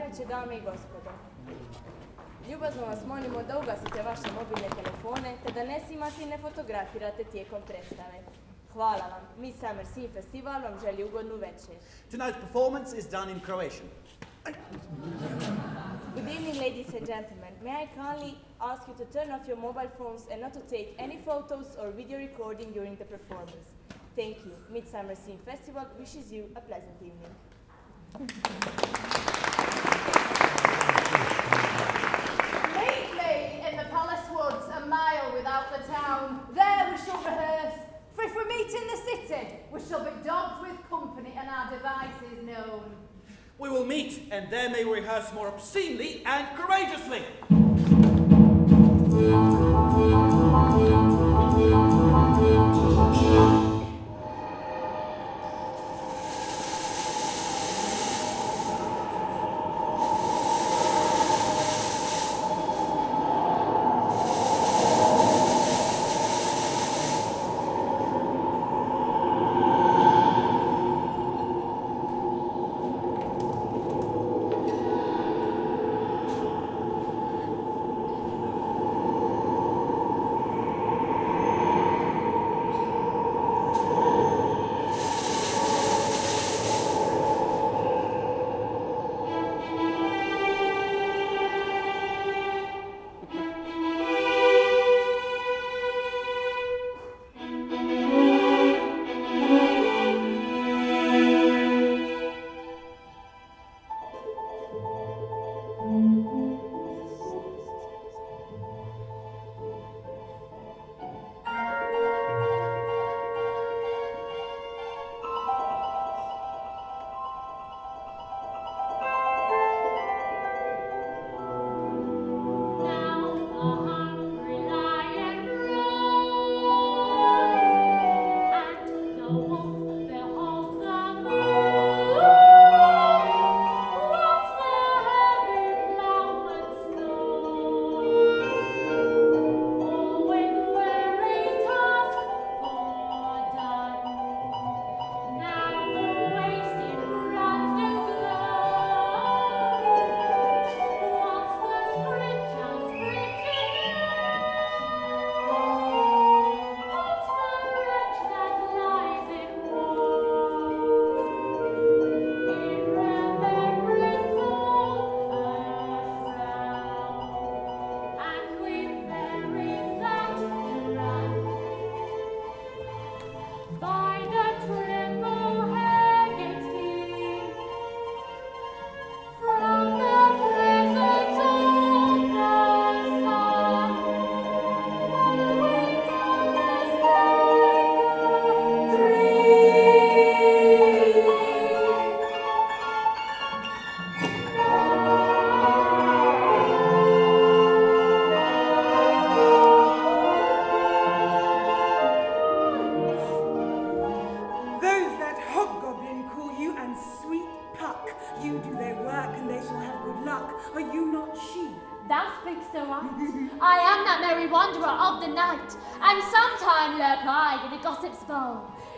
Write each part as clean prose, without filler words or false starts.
najveće dame i gospodo. Ljubazno vas molimo da ugasite vaše mobilne telefone te da ne snimate i ne fotografirate tijekom predstave. Hvala vam. Midsummer Scene Festival vam želi ugodnu večer. Tonight's performance is done in Croatian. Good evening, ladies and gentlemen. May I kindly ask you to turn off your mobile phones and not to take any photos or video recording during the performance. Thank you. Midsummer Scene Festival wishes you a pleasant evening. Meet me in the palace woods, a mile without the town. There we shall rehearse. For if we meet in the city, we shall be dogged with company and our devices known. We will meet, and there may rehearse more obscenely and courageously.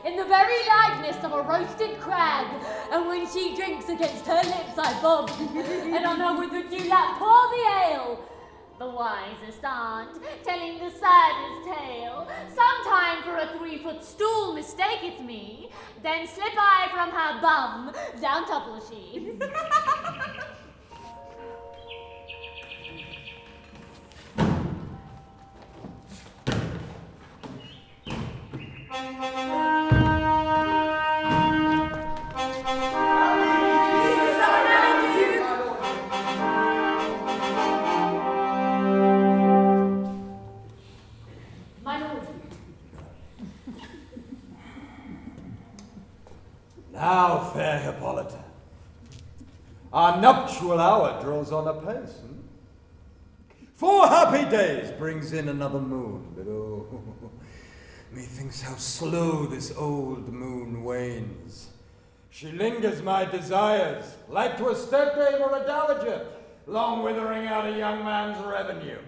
In the very likeness of a roasted crab, and when she drinks against her lips I bob, and on her withered dewlap pour the ale. The wisest aunt, telling the saddest tale, sometime for a 3-foot stool mistaketh me, then slip I from her bum, down topple she. Now, fair Hippolyta, our nuptial hour draws on apace. 4 happy days brings in another moon, but oh, methinks how slow this old moon wanes. She lingers my desires, like to a stepdame or a dowager, long withering out a young man's revenue.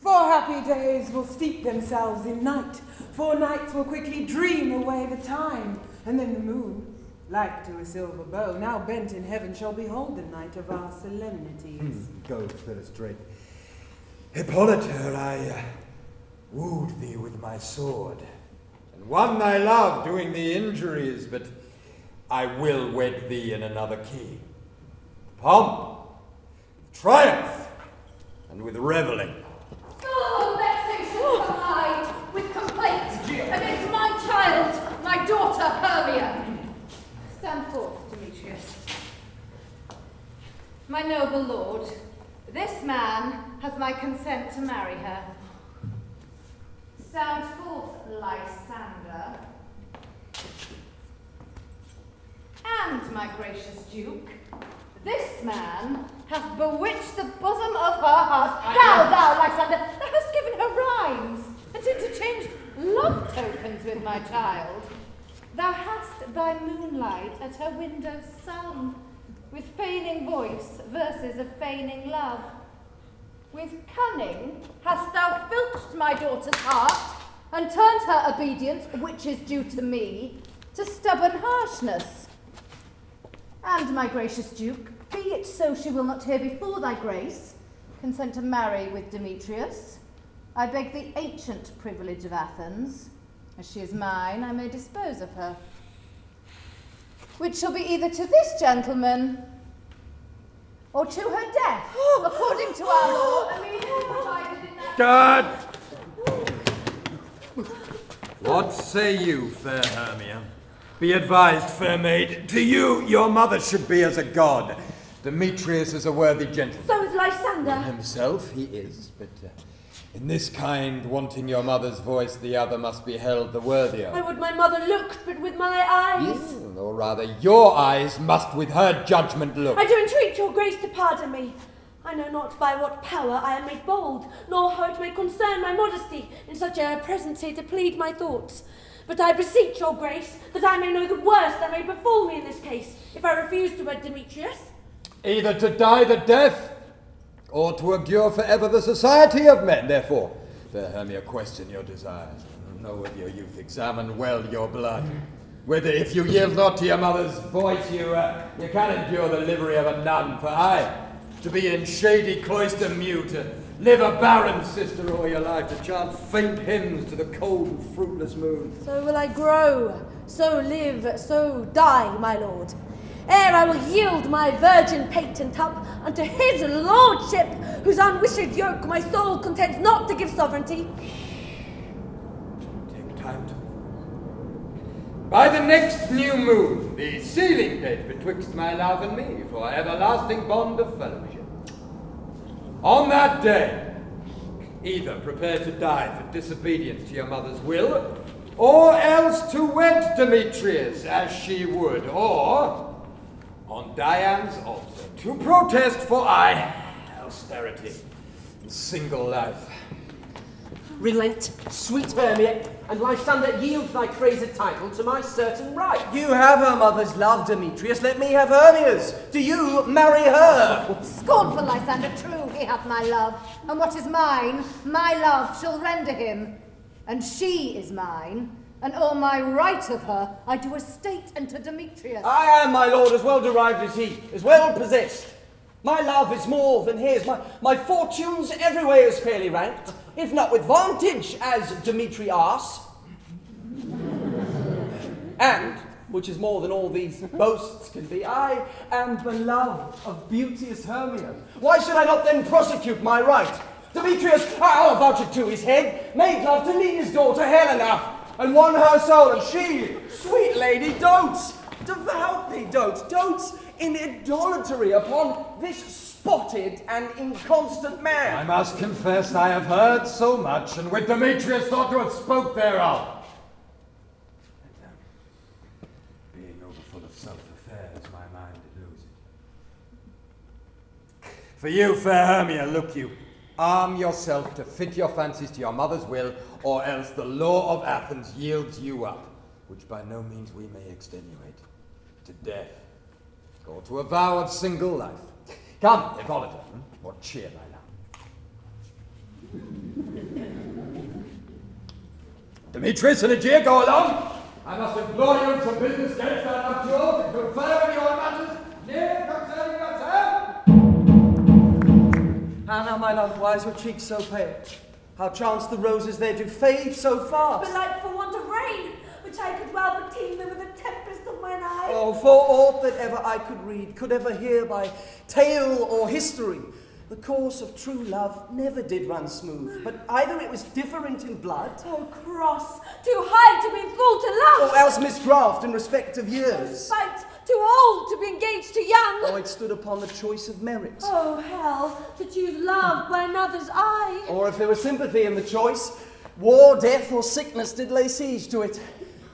4 happy days will steep themselves in night. 4 nights will quickly dream away the time, and then the moon Like to a silver bow, now bent in heaven, shall behold the night of our solemnities. Go, Philostrate. Hippolyta, I wooed thee with my sword, and won thy love doing thee injuries, but I will wed thee in another key. Pomp, triumph, and with revelling. Oh, vexation I, with complaint against my child, my daughter Hermia. Stand forth, Demetrius. My noble lord, this man has my consent to marry her. Stand forth, Lysander. And, my gracious duke, this man hath bewitched the bosom of her heart. Thou, Lysander, thou hast given her rhymes, and interchanged love tokens with my child. Thou hast by moonlight at her window sung, with feigning voice, verses of feigning love. With cunning hast thou filched my daughter's heart, and turned her obedience, which is due to me, to stubborn harshness. And, my gracious duke, be it so she will not hear before thy grace, consent to marry with Demetrius. I beg the ancient privilege of Athens. As she is mine, I may dispose of her. Which shall be either to this gentleman, or to her death, according to our law, immediately provided in that... God! What say you, fair Hermia? Be advised, fair maid, to you your mother should be as a god. Demetrius is a worthy gentleman. So is Lysander. Himself he is, but in this kind, wanting your mother's voice, the other must be held the worthier. I would my mother looked, but with my eyes. Or rather, your eyes must with her judgment look. I do entreat your grace to pardon me. I know not by what power I am made bold, nor how it may concern my modesty in such a presency to plead my thoughts. But I beseech your grace that I may know the worst that may befall me in this case, if I refuse to wed Demetrius. Either to die the death, or to abjure forever the society of men. Therefore, fair Hermia, question your desires. Know with your youth, examine well your blood. Whether if you yield not to your mother's voice, you can endure the livery of a nun. For I, to be in shady cloister mute, live a barren sister all your life, to chant faint hymns to the cold and fruitless moon. So will I grow, so live, so die, my lord. Ere I will yield my virgin patent up unto his lordship, whose unwished yoke my soul contends not to give sovereignty. Take time to... By the next new moon, the sealing date betwixt my love and me, for everlasting bond of fellowship. On that day, either prepare to die for disobedience to your mother's will, or else to wed Demetrius as she would, or on Dian's altar to protest for austerity and single life. Relent, sweet Hermia, and Lysander, yield thy praised title to my certain right. You have her mother's love, Demetrius. Let me have Hermia's. Do you marry her? Scornful Lysander, true, he hath my love, and what is mine, my love shall render him. And she is mine, and all my right of her I do estate unto Demetrius. I am, my lord, as well derived as he, as well possessed. My love is more than his. My fortunes everywhere is fairly ranked, if not with vantage, as Demetrius. And, which is more than all these boasts can be, I am beloved of beauteous Hermia. Why should I not then prosecute my right? Demetrius, I'll vouch it to his head, made love to Nina's daughter Helena, and won her soul, and she, sweet lady, dotes, devoutly dotes in idolatry upon this spotted and inconstant man. I must confess I have heard so much, and with Demetrius thought to have spoke thereof. And, being overfull of self-affairs, my mind did lose it. For you, fair Hermia, look you, arm yourself to fit your fancies to your mother's will, or else the law of Athens yields you up, which by no means we may extenuate, to death, or to a vow of single life. Come, Hippolyta, what cheer thy love? Demetrius and Aegea, go along. I must employ you in some business against that nuptial to confer with your matters near concerning yourself. How now, my love, why is your cheek so pale? How chance the roses there do fade so fast? Belike for want of rain, which I could well but teem them with a tempest of mine eye. Oh, for aught that ever I could read, could ever hear by tale or history, the course of true love never did run smooth, but either it was different in blood, Oh, cross, too high to be full to love, or else miscraft in respect of years, spite, too old to be engaged to young. or it stood upon the choice of merit. Oh, hell, to choose love by another's eye. Or if there was sympathy in the choice, war, death, or sickness did lay siege to it,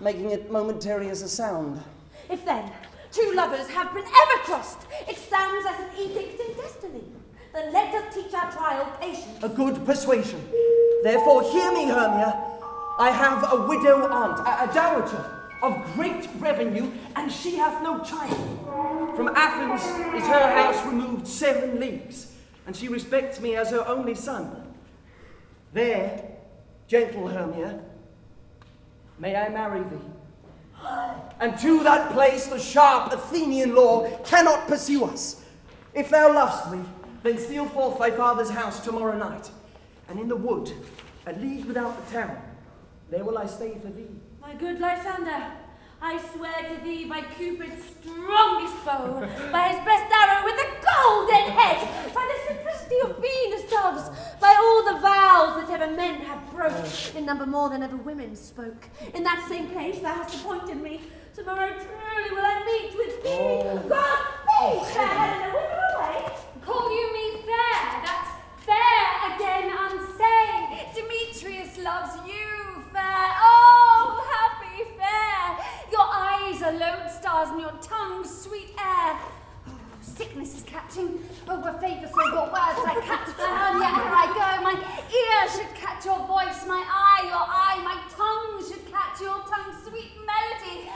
making it momentary as a sound. If then two lovers have been ever crossed, it stands as an edict in destiny. Then let us teach our trial patience. A good persuasion. Therefore, hear me, Hermia. I have a widow aunt, a dowager, of great revenue, and she hath no child. From Athens is her house removed 7 leagues, and she respects me as her only son. There, gentle Hermia, may I marry thee. And to that place the sharp Athenian law cannot pursue us. If thou lovest me, then steal forth thy father's house tomorrow night, and in the wood, a league without the town, there will I stay for thee. My good Lysander, I swear to thee by Cupid's strongest bow, by his best arrow with a golden head, by the simplicity of Venus doves, by all the vows that ever men have broke, in number more than ever women spoke. In that same place thou hast appointed me. Tomorrow truly will I meet with thee. God speed, fair Helena, whither away? Call you me fair, that fair again unsay. Demetrius loves you, fair. Oh, happy fair. Your eyes are lodestars and your tongue's sweet air. Oh, sickness is catching. Oh, were favour so your words I catch my hand, yet here I go. My ear should catch your voice, my eye your eye, my tongue should catch your tongue's sweet melody.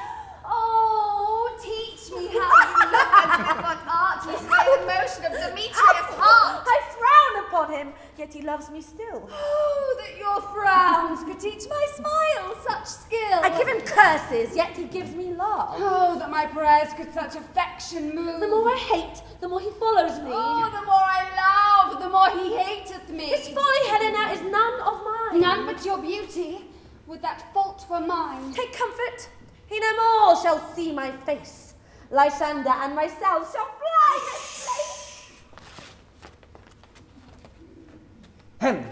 Oh, teach me how you look and what art you sway the motion of Demetrius' heart. I frown upon him, yet he loves me still. Oh, that your frowns could teach my smile such skill. I give him curses, yet he gives me love. Oh, that my prayers could such affection move. The more I hate, the more he follows me. Oh, the more I love, the more he hateth me. His folly, Helena, is none of mine. None but your beauty. Would that fault were mine. Take comfort. He no more shall see my face. Lysander and myself shall fly this place. Helen,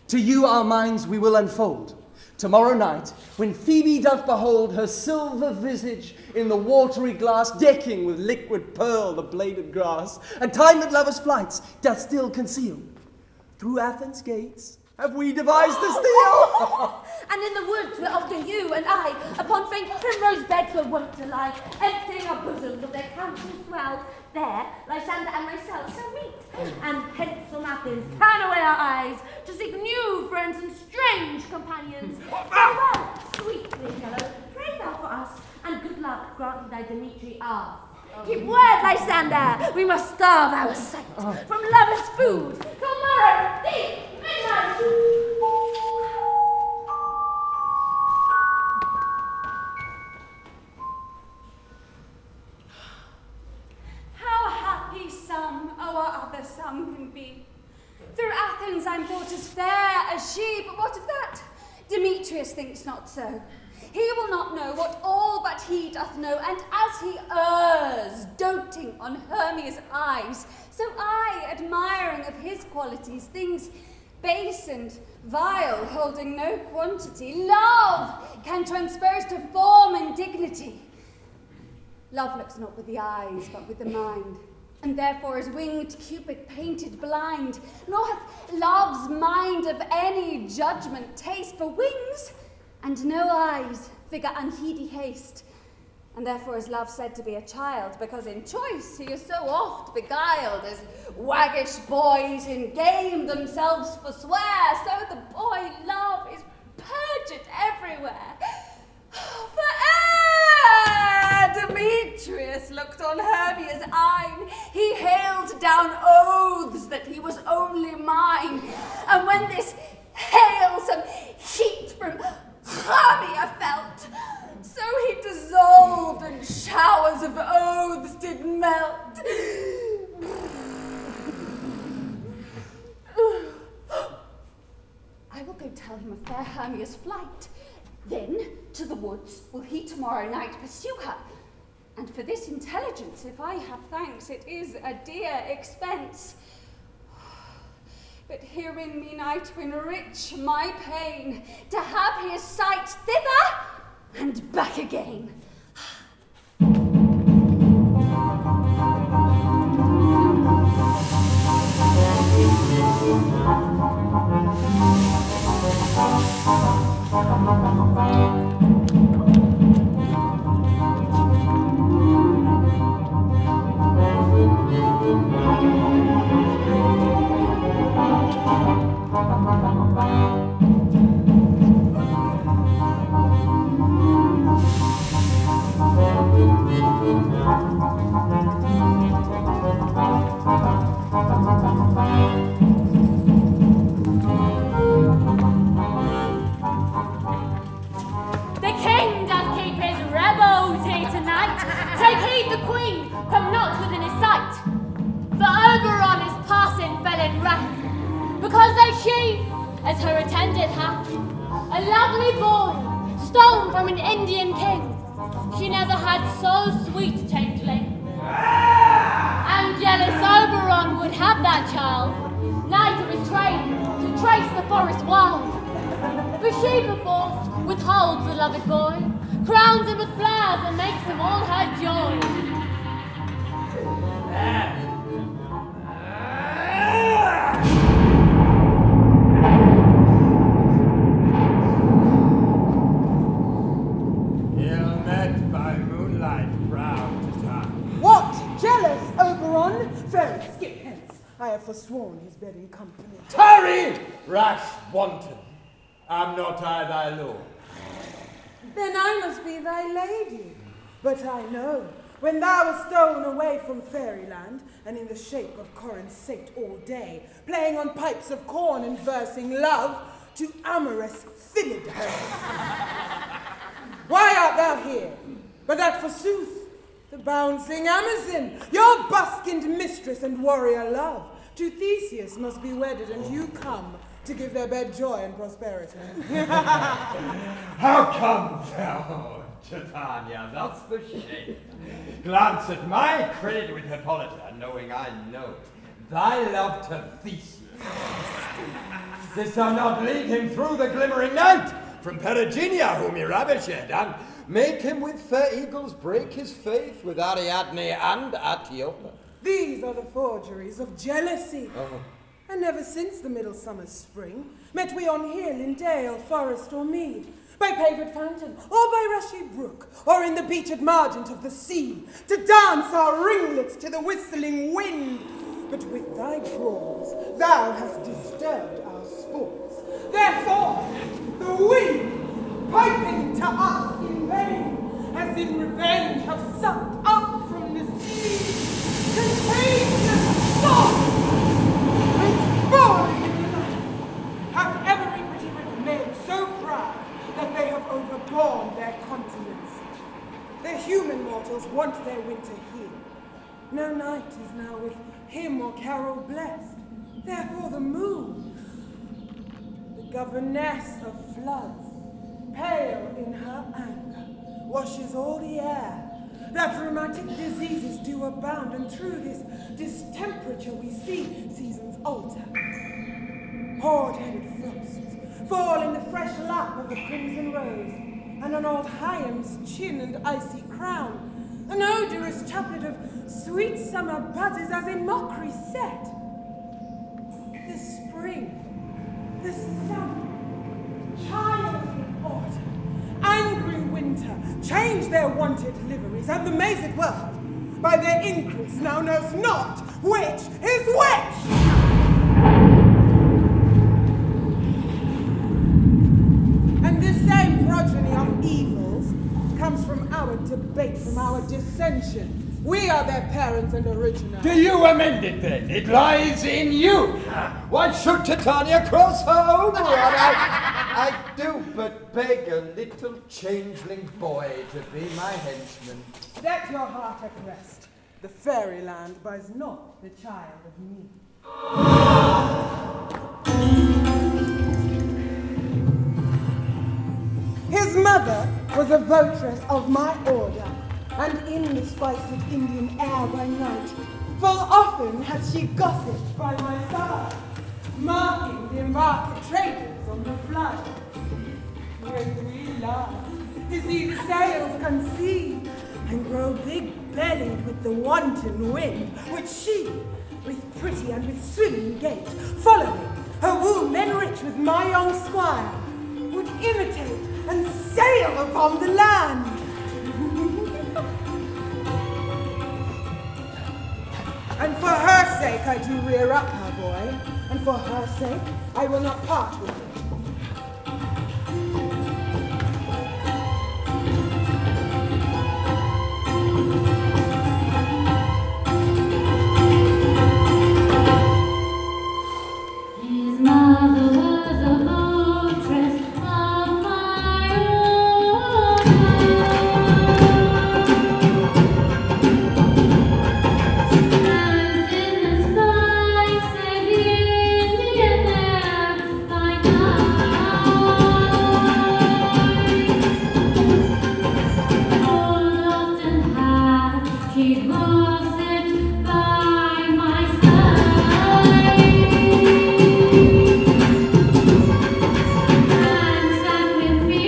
to you our minds we will unfold. Tomorrow night, when Phoebe doth behold her silver visage in the watery glass, decking with liquid pearl the bladed grass, and time that lovers' flights doth still conceal, through Athens' gates have we devised to steal. And in the woods where often you and I, upon faint primrose beds were wont to lie, emptying our bosoms of their counsel swell, there Lysander and myself shall meet, and hence from Athens turn away our eyes, to seek new friends and strange companions. Farewell, sweet fellow, pray thou for us, and good luck grant thy Demetri ours. Keep word, Lysander, we must starve our sight from lovers' food. Tomorrow, deep midnight. How happy some our other some can be. Through Athens I'm thought as fair as she, but what of that? Demetrius thinks not so. He will not know what all but he doth know, and as he errs, doting on Hermia's eyes, so I, admiring of his qualities, things base and vile, holding no quantity, love can transpose to form and dignity. Love looks not with the eyes, but with the mind, and therefore is winged Cupid painted blind, nor hath love's mind of any judgment taste for wings, and no eyes, figure unheedy haste. And therefore is love said to be a child, because in choice he is so oft beguiled, as waggish boys in game themselves forswear, so the boy love is purged everywhere. For ere Demetrius looked on Hermia's eyne, he hailed down oaths that he was only mine, and when this hail some heat from Hermia felt, so tell him of fair Hermia's flight. Then, to the woods will he tomorrow night pursue her. And for this intelligence, if I have thanks, it is a dear expense. But herein mean I to enrich my pain, to have his sight thither and back again. Forsworn his bed in company. Tarry, rash wanton! Am not I thy lord? Then I must be thy lady. But I know, when thou wast stolen away from fairyland, and in the shape of Corin sate all day, playing on pipes of corn and versing love to amorous Philip. Why art thou here? But that forsooth, the bouncing Amazon, your buskined mistress and warrior love, to Theseus must be wedded, and you come to give their bed joy and prosperity. How comes thou, Titania, thus for shame? Glance at my credit with Hippolyta, knowing I know thy love to Theseus. Didst thou not lead him through the glimmering night from Perigenia, whom he ravished, and make him with fair eagles break his faith with Ariadne and Antiope? These are the forgeries of jealousy. And never since the midsummer spring met we on hill, in dale, forest, or mead, by paved fountain, or by rushy brook, or in the beached margent of the sea, to dance our ringlets to the whistling wind. But with thy brawls thou hast disturbed our sports. Therefore, the wind, piping to us in vain, has in revenge have sucked up from the sea contagious storm, which falling in the night, hath every pretty river made so proud that they have overborne their continents. The human mortals want their winter here. No night is now with him or carol blessed. Therefore the moon, the governess of floods, pale in her anger, washes all the air, that rheumatic diseases do abound, and through this distemperature we see seasons alter. Hoard-headed frosts fall in the fresh lap of the crimson rose, and on old Hyam's chin and icy crown, an odorous chaplet of sweet summer buds is as in mockery set. The spring, the summer, child of autumn, angry winter, change their wonted liveries, and the mazed world, by their increase, now knows not which is which. And this same progeny of evils comes from our debate, from our dissension. We are their parents and original. Do you amend it then? It lies in you. Why should Titania cross her own rod? I do but beg a little changeling boy to be my henchman. Set your heart at rest. The fairyland buys not the child of me. mother was a votress of my order, and in the spice of Indian air by night, full often had she gossiped by my side, marking the embarked traders on the flood. When we laugh to see the sails conceive and grow big-bellied with the wanton wind, which she, with pretty and with swimming gait, following, her womb enriched with my young squire, would imitate and sail upon the land. And for her sake I do rear up her boy, and for her sake I will not part with him. His mother was a votress of my order, and in the spice of Indian air by night, often had she gossiped by my side. And sat with me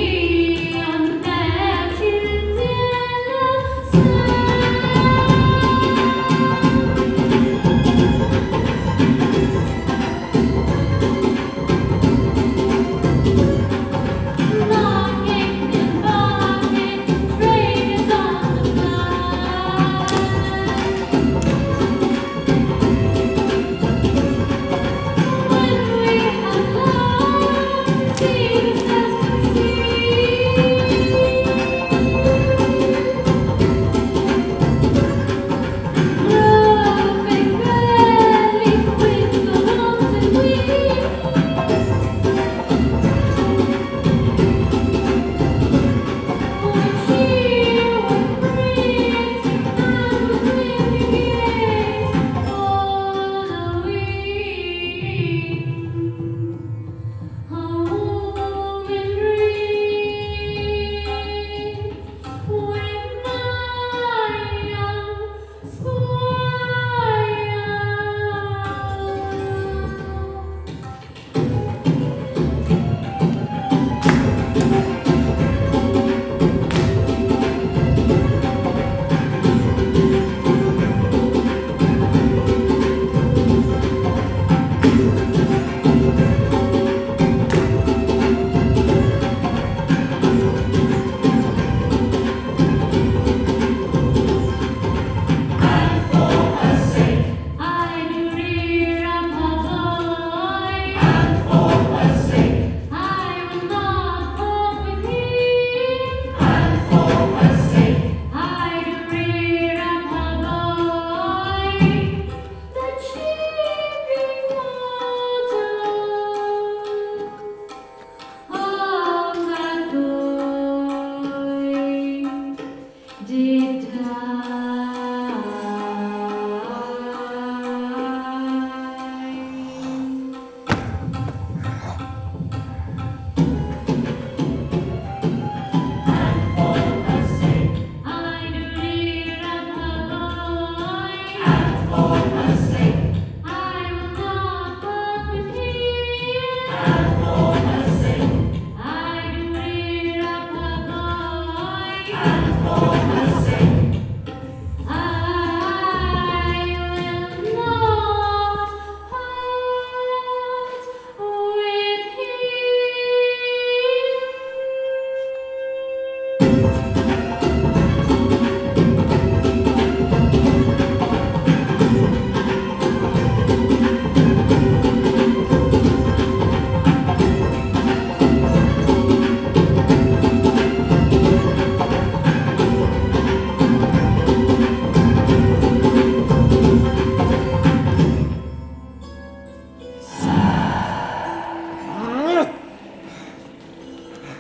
on their jealous knocking and barking, traders on the flood. When we had longed to see the sails growing big-bellied with the wanton wind, which she would bring and was swimming in following. Home and dream with my young squire. I do rear up a boy, and for her sake I will not part with him, and for her sake I do rear up a boy, that shipping water of that boy did die. I do rear up a boy, and for her sake I will not part with him, and for her sake I do rear up a boy, and for her sake I will not part with him.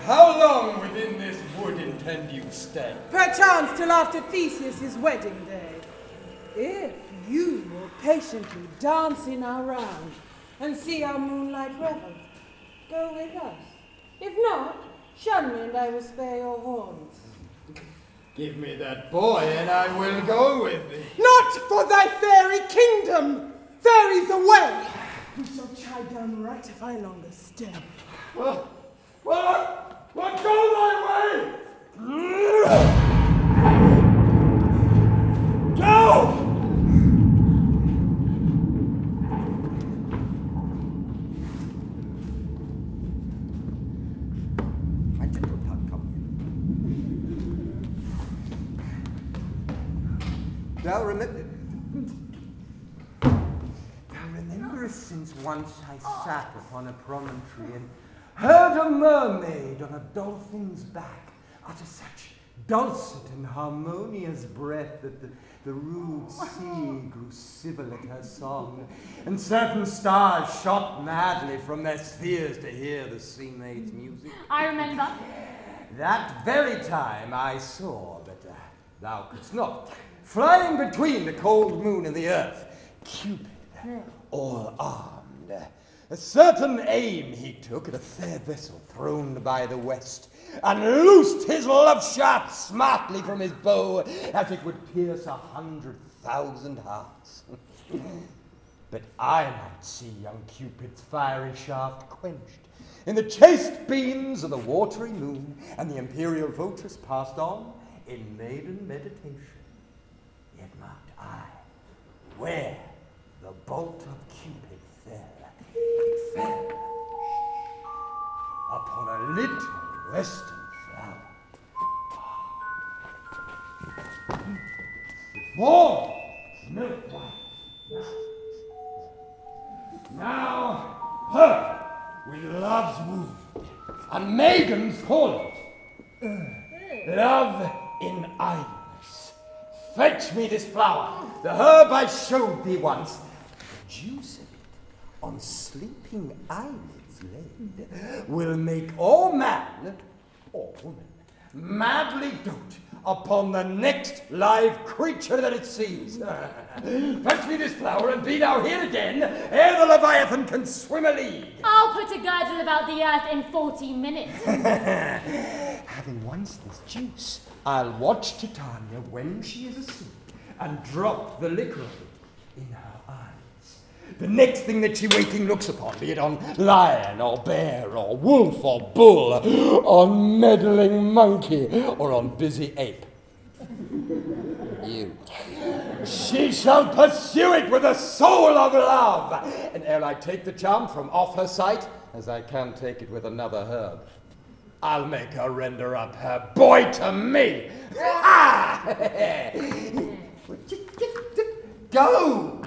How long within this wood intend you stay? Perchance till after Theseus' wedding day. If you will patiently dance in our round and see our moonlight revels, go with us. If not, Shun me and I will spare your horns. Give me that boy and I will go with thee. Not for thy fairy kingdom! Fairies away! We shall chide down right if I longer stay. Well, go thy way! Go! Thou remember since once I sat upon a promontory and heard a mermaid on a dolphin's back utter such dulcet and harmonious breath that the rude sea grew civil at her song, and certain stars shot madly from their spheres to hear the sea maid's music. I remember. That very time I saw, but thou couldst not, flying between the cold moon and the earth, Cupid, all armed. A certain aim he took at a fair vessel throned by the west, and loosed his love shaft smartly from his bow, as it would pierce 100,000 hearts. But I might see young Cupid's fiery shaft quenched in the chaste beams of the watery moon, and the imperial votress passed on in maiden meditation. Yet marked I where the bolt of Cupid fell. It fell upon a little western flower. Before milk white. Now her with love's wound, and maidens call it love in idleness. Fetch me this flower, the herb I showed thee once. The juice of it, on sleeping eyelids laid, will make all man or woman madly dote upon the next live creature that it sees. Fetch me this flower, and be thou here again, ere the Leviathan can swim a league. I'll put a girdle about the earth in 40 minutes. Having once this juice, I'll watch Titania when she is asleep, and drop the liquor of it in her eyes. The next thing that she waking looks upon, be it on lion or bear or wolf or bull, on meddling monkey or on busy ape, you, she shall pursue it with a soul of love, and ere I take the charm from off her sight, as I can take it with another herb, I'll make her render up her boy to me. Ah! Go!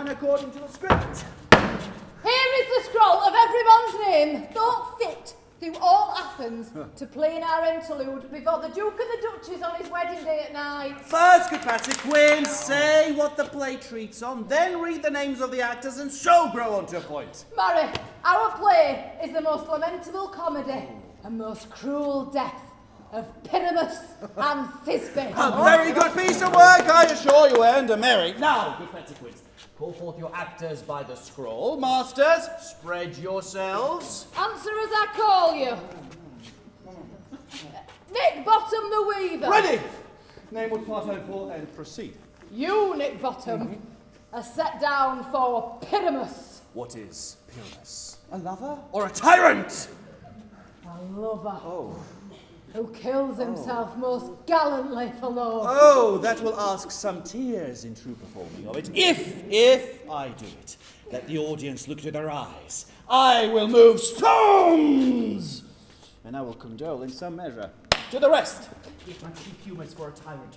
According to the script. Here is the scroll of everyone's name, thought fit through all Athens to play in our interlude before the Duke and the Duchess on his wedding day at night. First, good Patrick Quinn, say what the play treats on, then read the names of the actors and so grow on to a point. Mary, our play is the most lamentable comedy and most cruel death of Pyramus and Thisbe. A very good piece of work, I assure you, and a merry. Now, good Patrick Quinn, call forth your actors by the scroll. Masters, spread yourselves. Answer as I call you. Nick Bottom the Weaver. Ready! Name what part I'm for and proceed. You, Nick Bottom, are set down for Pyramus. What is Pyramus? A lover or a tyrant? A lover. Oh. Who kills himself most gallantly for love. Oh, that will ask some tears in true performing of it. If I do it, let the audience look to their eyes. I will move stones! And I will condole in some measure. To the rest, if my chief humour is for a tyrant,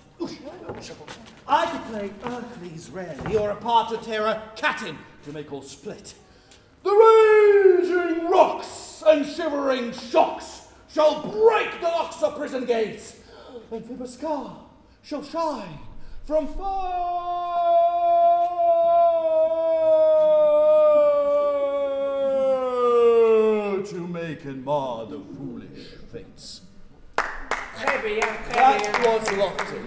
I could play Hercules rarely, or a part of terror Catin to make all split. The raging rocks and shivering shocks shall break the locks of prison gates, and Fibuscar shall shine from far. mar the foolish fates. That was lofty.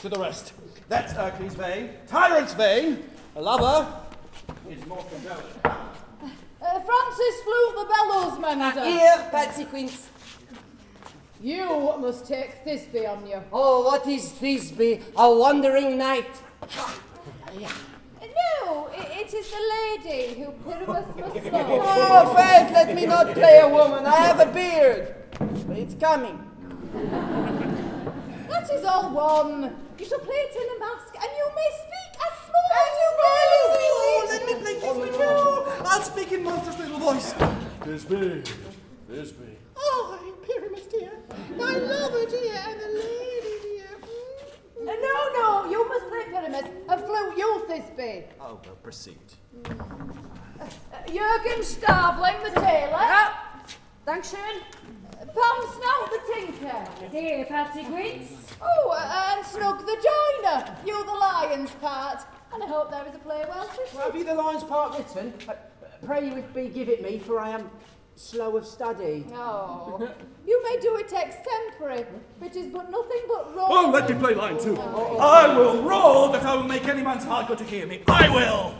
To the rest. That's Hercules' vein, Tyrant's vein. A lover is more condolent. Francis Flute the bellows mender. Here, Patsy Quince. You must take Thisbe on you. Oh, what is Thisbe? A wandering knight. No, it is the lady who Pyramus must love. Oh, faith, let me not play a woman. I have a beard. But it's coming. That is all one. You shall play it in a mask, and you may speak as small Oh, let me play Thisbe too. I'll speak in monstrous little voice. Thisbe, Thisbe. Oh, Pyramus dear, my lover dear, and the lady dear. No, you must play Pyramus, and Flute you Thisbe. Oh, well, proceed. Jürgen Stavling the tailor. Ja, Dankeschön. Pam Snout the tinker. Here, Patsy Quince. Oh, and Snug the joiner. You the lion's part. And I hope there is a play well fitted. Well, have you the lion's part written? Pray you if be give it me, for I am slow of study. Oh, you may do it extempore. It is but nothing but raw. Oh, let me play line too. I will roar that I will make any man's heart go to hear me. I will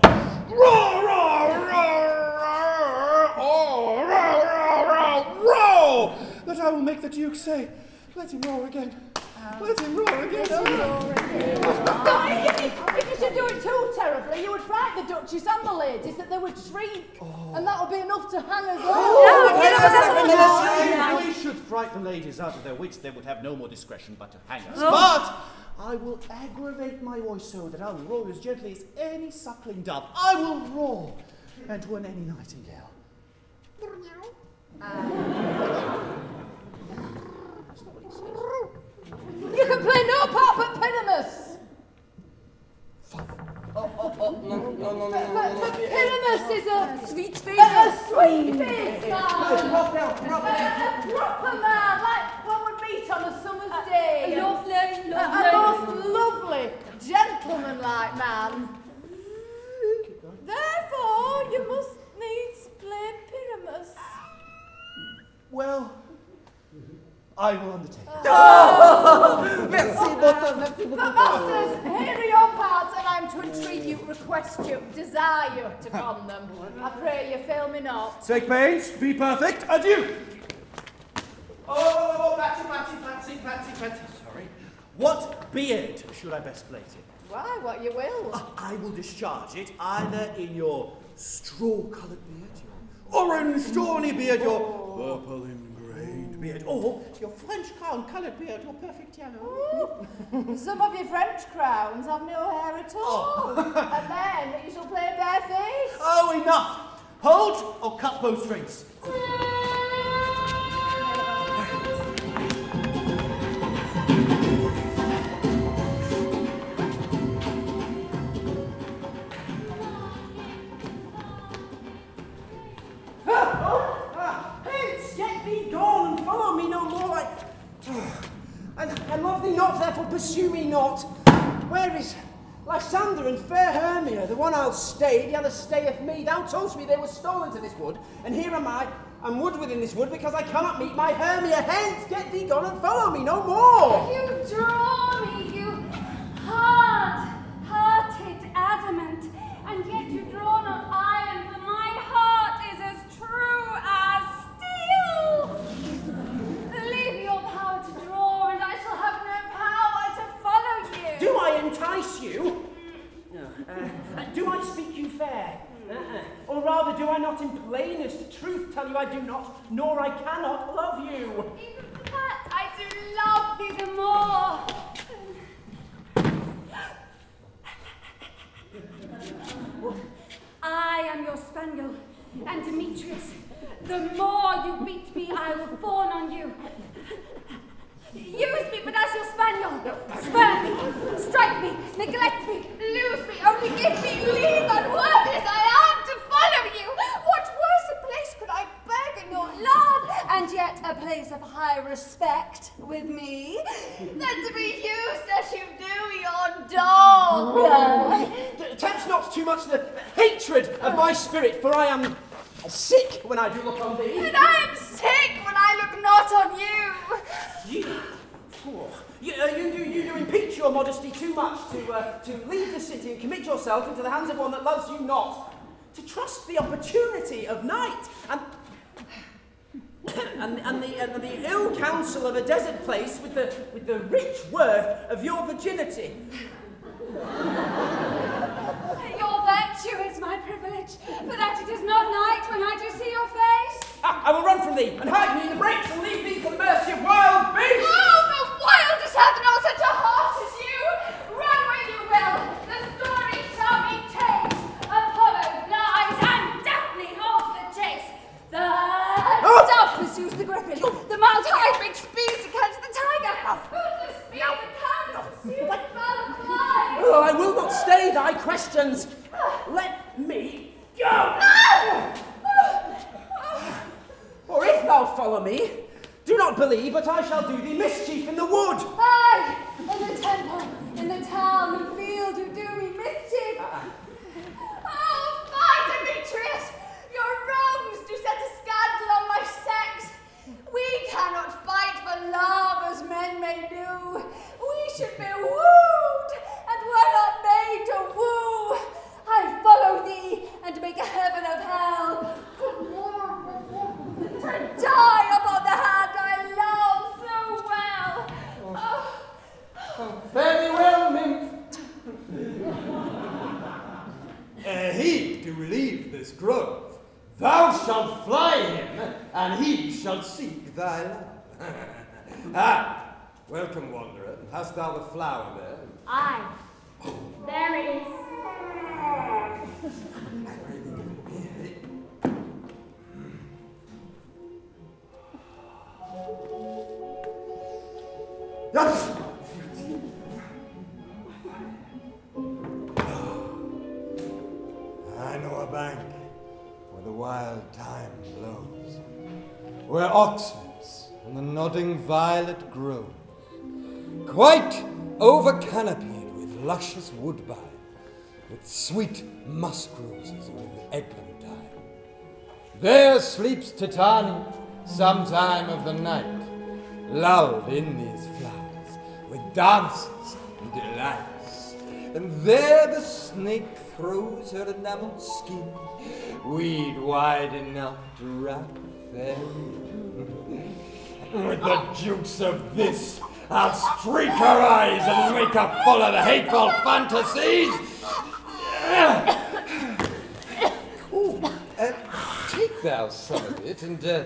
roar, roar, roar, roar, roar, roar, roar, that I will make the Duke say, let him roar again. Let him roar again. If you should do it too terribly, you would frighten the Duchess and the ladies that they would shriek. And that would be enough to hang us all. If we should frighten the ladies out of their wits, they would have no more discretion but to hang us. But I will aggravate my voice so that I will roar as gently as any suckling dove. I will roar and to an any nightingale. That's not what he says. You can play no part but Pyramus. No. But Pyramus is a Sweet face. A sweet face. Proper. A proper man, like one would meet on a summer's day. Lovely. A most lovely, gentlemanlike man. Therefore, you must needs play Pyramus. Well, I will undertake it. Merci beaucoup. But masters, here are your parts, and I am to entreat you, request you, desire you to con them. I pray you fail me not. Take pains, be perfect, adieu. Oh, Patsy. Sorry. What beard should I best plate in? Why, what you will. I will discharge it either in your straw-coloured beard, your orange tawny beard, your purple ingrained beard, or your French crown-coloured beard, your perfect yellow. Ooh. Some of your French crowns have no hair at all. And then you shall play bare face. Oh, enough! Hold or cut both strings. Hence, get thee gone and follow me no more. I love thee not, therefore pursue me not. Where is Lysander and fair Hermia? The one I'll stay, the other stayeth me. Thou toldst me they were stolen to this wood, and here am I, and wood within this wood, because I cannot meet my Hermia. Hence, get thee gone and follow me no more. You draw me, you hard-hearted adamant, and yet you draw not iron, for my heart is as true as steel. Leave your power to draw, and I shall have no power to follow you. Do I entice you? Do I speak you fair? Or rather, do I not in plainest truth tell you I do not, nor I cannot love you? Even for that, I do love thee the more. I am your spaniel, and Demetrius, the more you beat me, I will fawn on you. Use me, but as your spaniel. Spurn me, strike me, neglect me, lose me, only give me leave, unworthy as I am to follow you. What worse a place could I beg in your love, and yet a place of high respect with me, than to be used as you do your dog? Tempt not too much the hatred of my spirit, for I am sick when I do look on thee. And I am sick when I look not on you. You do impeach your modesty too much to leave the city and commit yourself into the hands of one that loves you not. To trust the opportunity of night and the ill counsel of a desert place with the rich worth of your virginity. Your virtue is my privilege, for that it is not night when I do see your face. I will run from thee and hide me in the brakes and leave thee to the mercy of wild beasts. Oh, the wildest have not such a heart as you. Run where you will, the story shall be changed. Apollo flies and Daphne holds the chase. The dove pursues the griffin. The mild hybrid speeds to catch the tiger. The speed of the cow pursues the butterfly. Oh, I will not stay thy questions. Let me go. Or if thou follow me, do not believe but I shall do thee mischief in the wood. Aye, in the temple, in the town and field you do me mischief. Oh, fie, Demetrius! Your wrongs do set a scandal on my sex. We cannot fight for love as men may do. We should be wooed, and we're not made to woo. I follow thee and make a heaven of hell. To die upon the hand I love so well. Oh, very well, nymph. Ere he do leave this grove, thou shalt fly him, and he shall seek thy love. Ah, welcome, wanderer. Hast thou the flower there? Aye. There it is. Yes! I know a bank where the wild thyme blows, where oxlips and the nodding violet grows, quite over-canopied with luscious woodbine, with sweet musk roses and with eglantine. There sleeps Titania sometime of the night, lulled in these flowers with dances and delights. And there the snake throws her enameled skin, weed wide enough to wrap a fairy. With the juice of this, I'll streak her eyes and make her full of the hateful fantasies. Take thou some of it and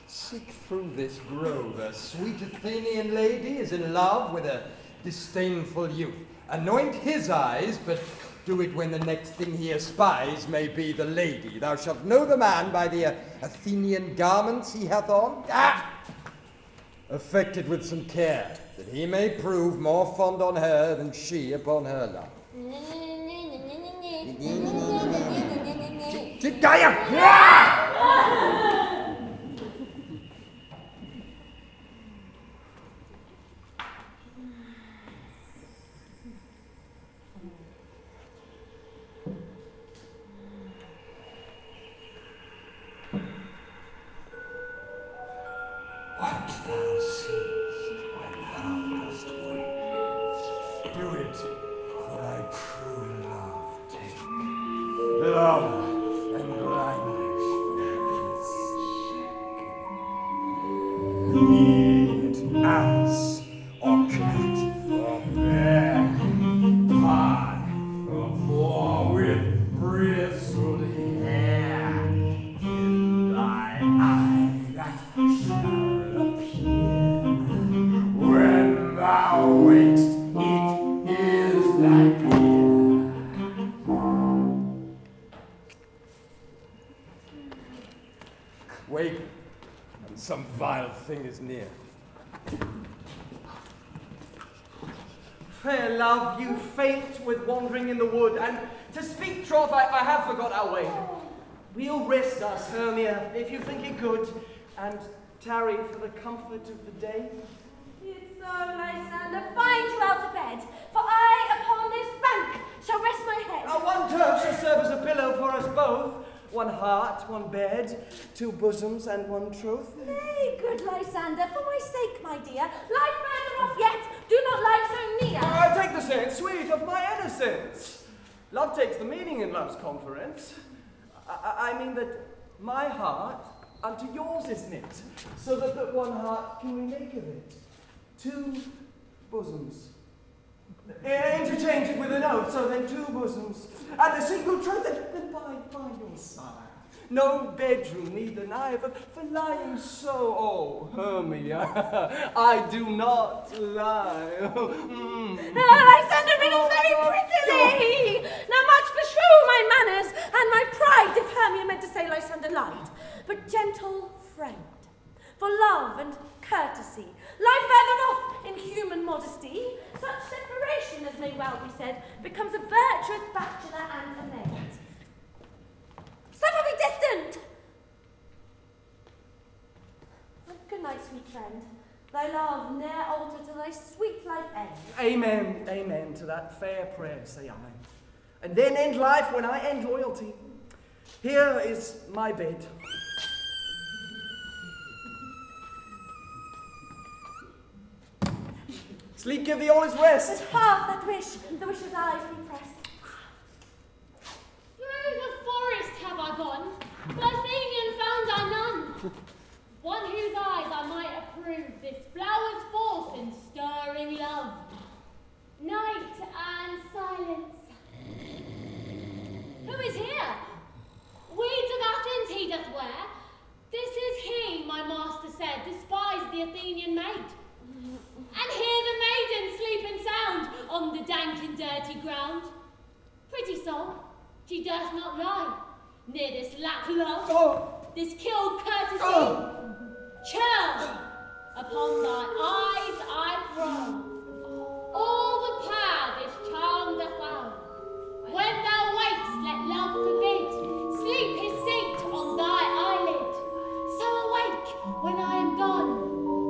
seek through this grove. A sweet Athenian lady is in love with a disdainful youth. Anoint his eyes, but do it when the next thing he espies may be the lady. Thou shalt know the man by the Athenian garments he hath on. Affected with some care, that he may prove more fond on her than she upon her love. What thou seest when thou dost wake, do it for thy true love take. Love and blindness be it ass or cat or bear, hog or boar with bristled hair, in thy eye that shall appear. When thou wakest, it is thy dear. Wake, and some vile thing is near. Fair love, you faint with wandering in the wood, and to speak troth, I have forgot our way. We'll rest us, Hermia, if you think it good, and tarry for the comfort of the day. It's so, Lysander, find you out of bed, for I upon this bank shall rest my head. One turf shall serve as a pillow for us both. One heart, one bed, two bosoms, and one truth. Nay, good Lysander, for my sake, my dear, lie further off yet, do not lie so near. I take the sense, sweet, of my innocence. Love takes the meaning in love's conference. I mean that my heart unto yours is knit, so that one heart can we make of it. Two bosoms. Interchange it with an oath, so then two bosoms. And a single truth, then by your side. No bedroom, neither neither, for lying so, oh, Hermia, I do not lie. Lysander riddles very prettily. Now much beshrew my manners and my pride if Hermia meant to say Lysander lied. But gentle friend, for love and courtesy, lie further off in human modesty. Such separation, as may well be said, becomes a virtuous bachelor and a maid. Suffer me distant! Good night, sweet friend. Thy love ne'er alter to thy sweet life end. Amen, amen to that fair prayer, say I. And then end life when I end loyalty. Here is my bed. Sleep give thee all his rest. But half that wish, the wisher's eyes be pressed. Through the forest have I gone, but Athenian found I none. One whose eyes I might approve this flower's force in stirring love. Night and silence. Who is here? Weeds of Athens he doth wear. This is he, my master said, despised the Athenian maid. And here the maiden sleeping sound on the dank and dirty ground. Pretty soul, she durst not lie near this lack love, this kill courtesy. Churl, upon thine eyes I throw, all the power this charm doth found. When thou wakest, let love forbid, sleep his seat on thy eyelid. So awake when I am gone,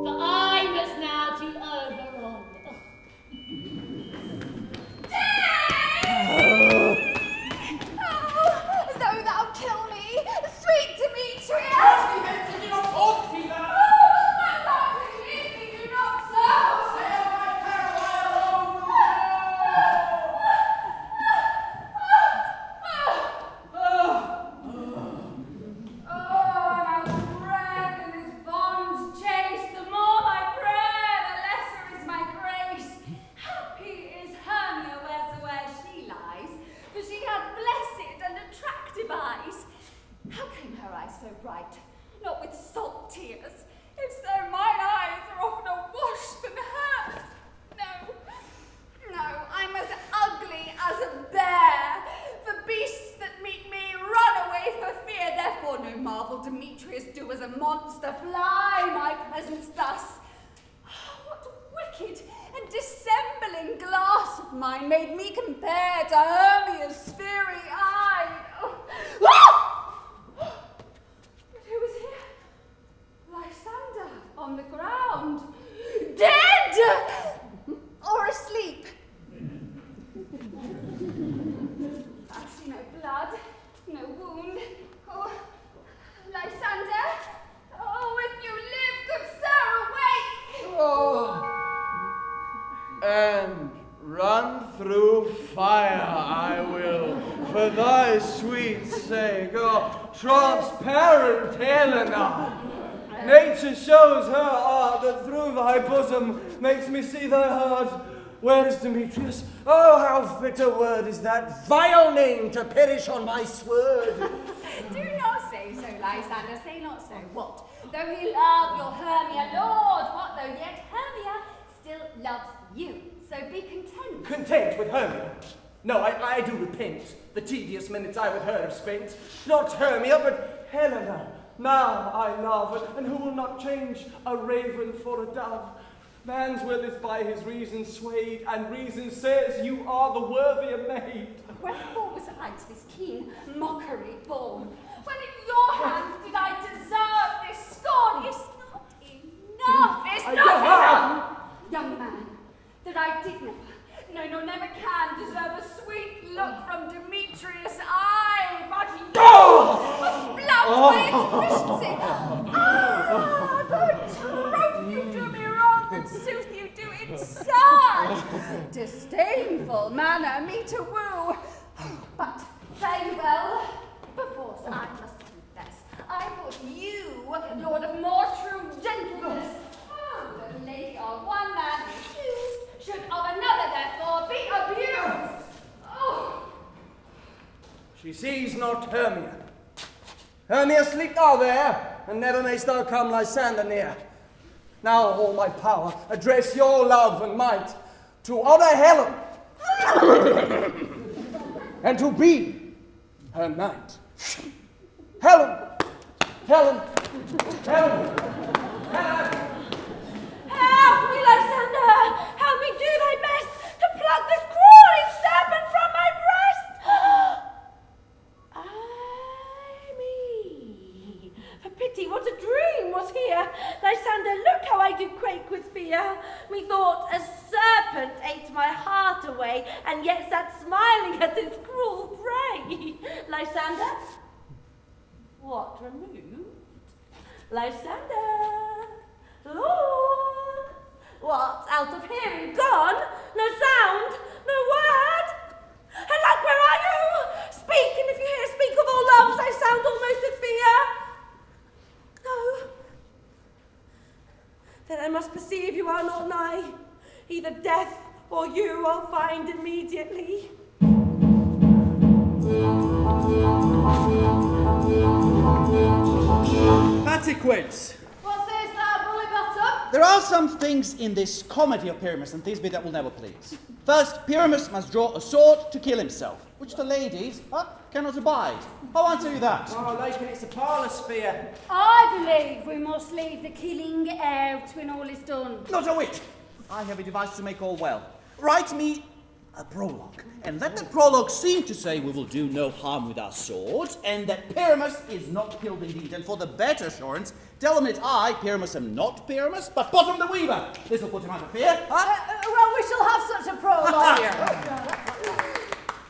for I must now to Oberon. Oh, though thou kill me, sweet Demetrius! Do not haunt me now! Oh, my God, leave me, do not so! Sail my farewell, Oh, how dread in this bond chase, the more my prayer, the lesser is my grace. Happy is Hermia wheresoe'er she lies, for she hath blessed and attractive eyes. How came her eyes so bright? Not with salt tears. If so, mine eyes are oftener washed than hers. No, I'm as ugly as a bear. The beasts that meet me run away for fear. Therefore, no marvel Demetrius do as a monster fly my presence thus. What wicked and dissembling glass of mine made me compare to Hermia's fiery eye. But who was here? Lysander on the ground, dead or asleep. I see no blood, no wound. Oh, Lysander, oh, if you live, good sir, awake! Oh, and run through fire I will, for thy sweet sake. Oh, transparent Helena, nature shows her art that through thy bosom makes me see thy heart. Where is Demetrius? Oh, how fit a word is that vile name to perish on my sword. Do not say so, Lysander, say not so. What? Though he love your Hermia, Lord, what though yet Hermia still loves you. So be content. Content with Hermia? No, I do repent the tedious minutes I with her have spent. Not Hermia, but Helena. Now I love, and who will not change a raven for a dove? Man's will is by his reason swayed, and reason says you are the worthier maid. Wherefore was I to this keen mockery born? When in your hands did I deserve this scorn? It's not enough, it's not enough! Young man, that I did never, no, never can deserve a sweet look from Demetrius' eye, but you... efficiency. The trope you do me wrong, and sooth you do in such disdainful manner me to woo. But very well, perforce I must confess, I thought you, lord of more true gentleness, the lady of one man refused, should of another therefore be abused. Oh. She sees not Hermia. Hermia, sleep thou there, and never mayst thou come Lysander near. Now all my power address your love and might to honor Helen, and to be her knight. Helen! Helen! Helen! Helen! Help me, Lysander! Help me do thy best to pluck this crawling serpent from my breast! Ay me! For pity, what a dream was here! Lysander, look how I do quake with fear! Methought a serpent ate my heart away, and yet sat smiling at its cruel prey. Lysander? What, removed? Lysander! Lord! What, out of hearing, gone? No sound, no word? Alack, where are you? Speak, and if you hear, speak of all loves, I sound almost with fear. No. Then I must perceive you are not nigh. Either death or you I'll find immediately. Adequate. What says thou, bully bottom? There are some things in this comedy of Pyramus and Thisbe that will never please. First, Pyramus must draw a sword to kill himself, which the ladies cannot abide. How answer you that? Oh, like it's a parlour sphere. I believe we must leave the killing out when all is done. Not a whit. I have a device to make all well. Write me a prologue, and let the prologue seem to say we will do no harm with our swords, and that Pyramus is not killed indeed, and for the better assurance, tell them that I, Pyramus, am not Pyramus, but Bottom the Weaver. This will put him out of fear. Well, we shall have such a prologue.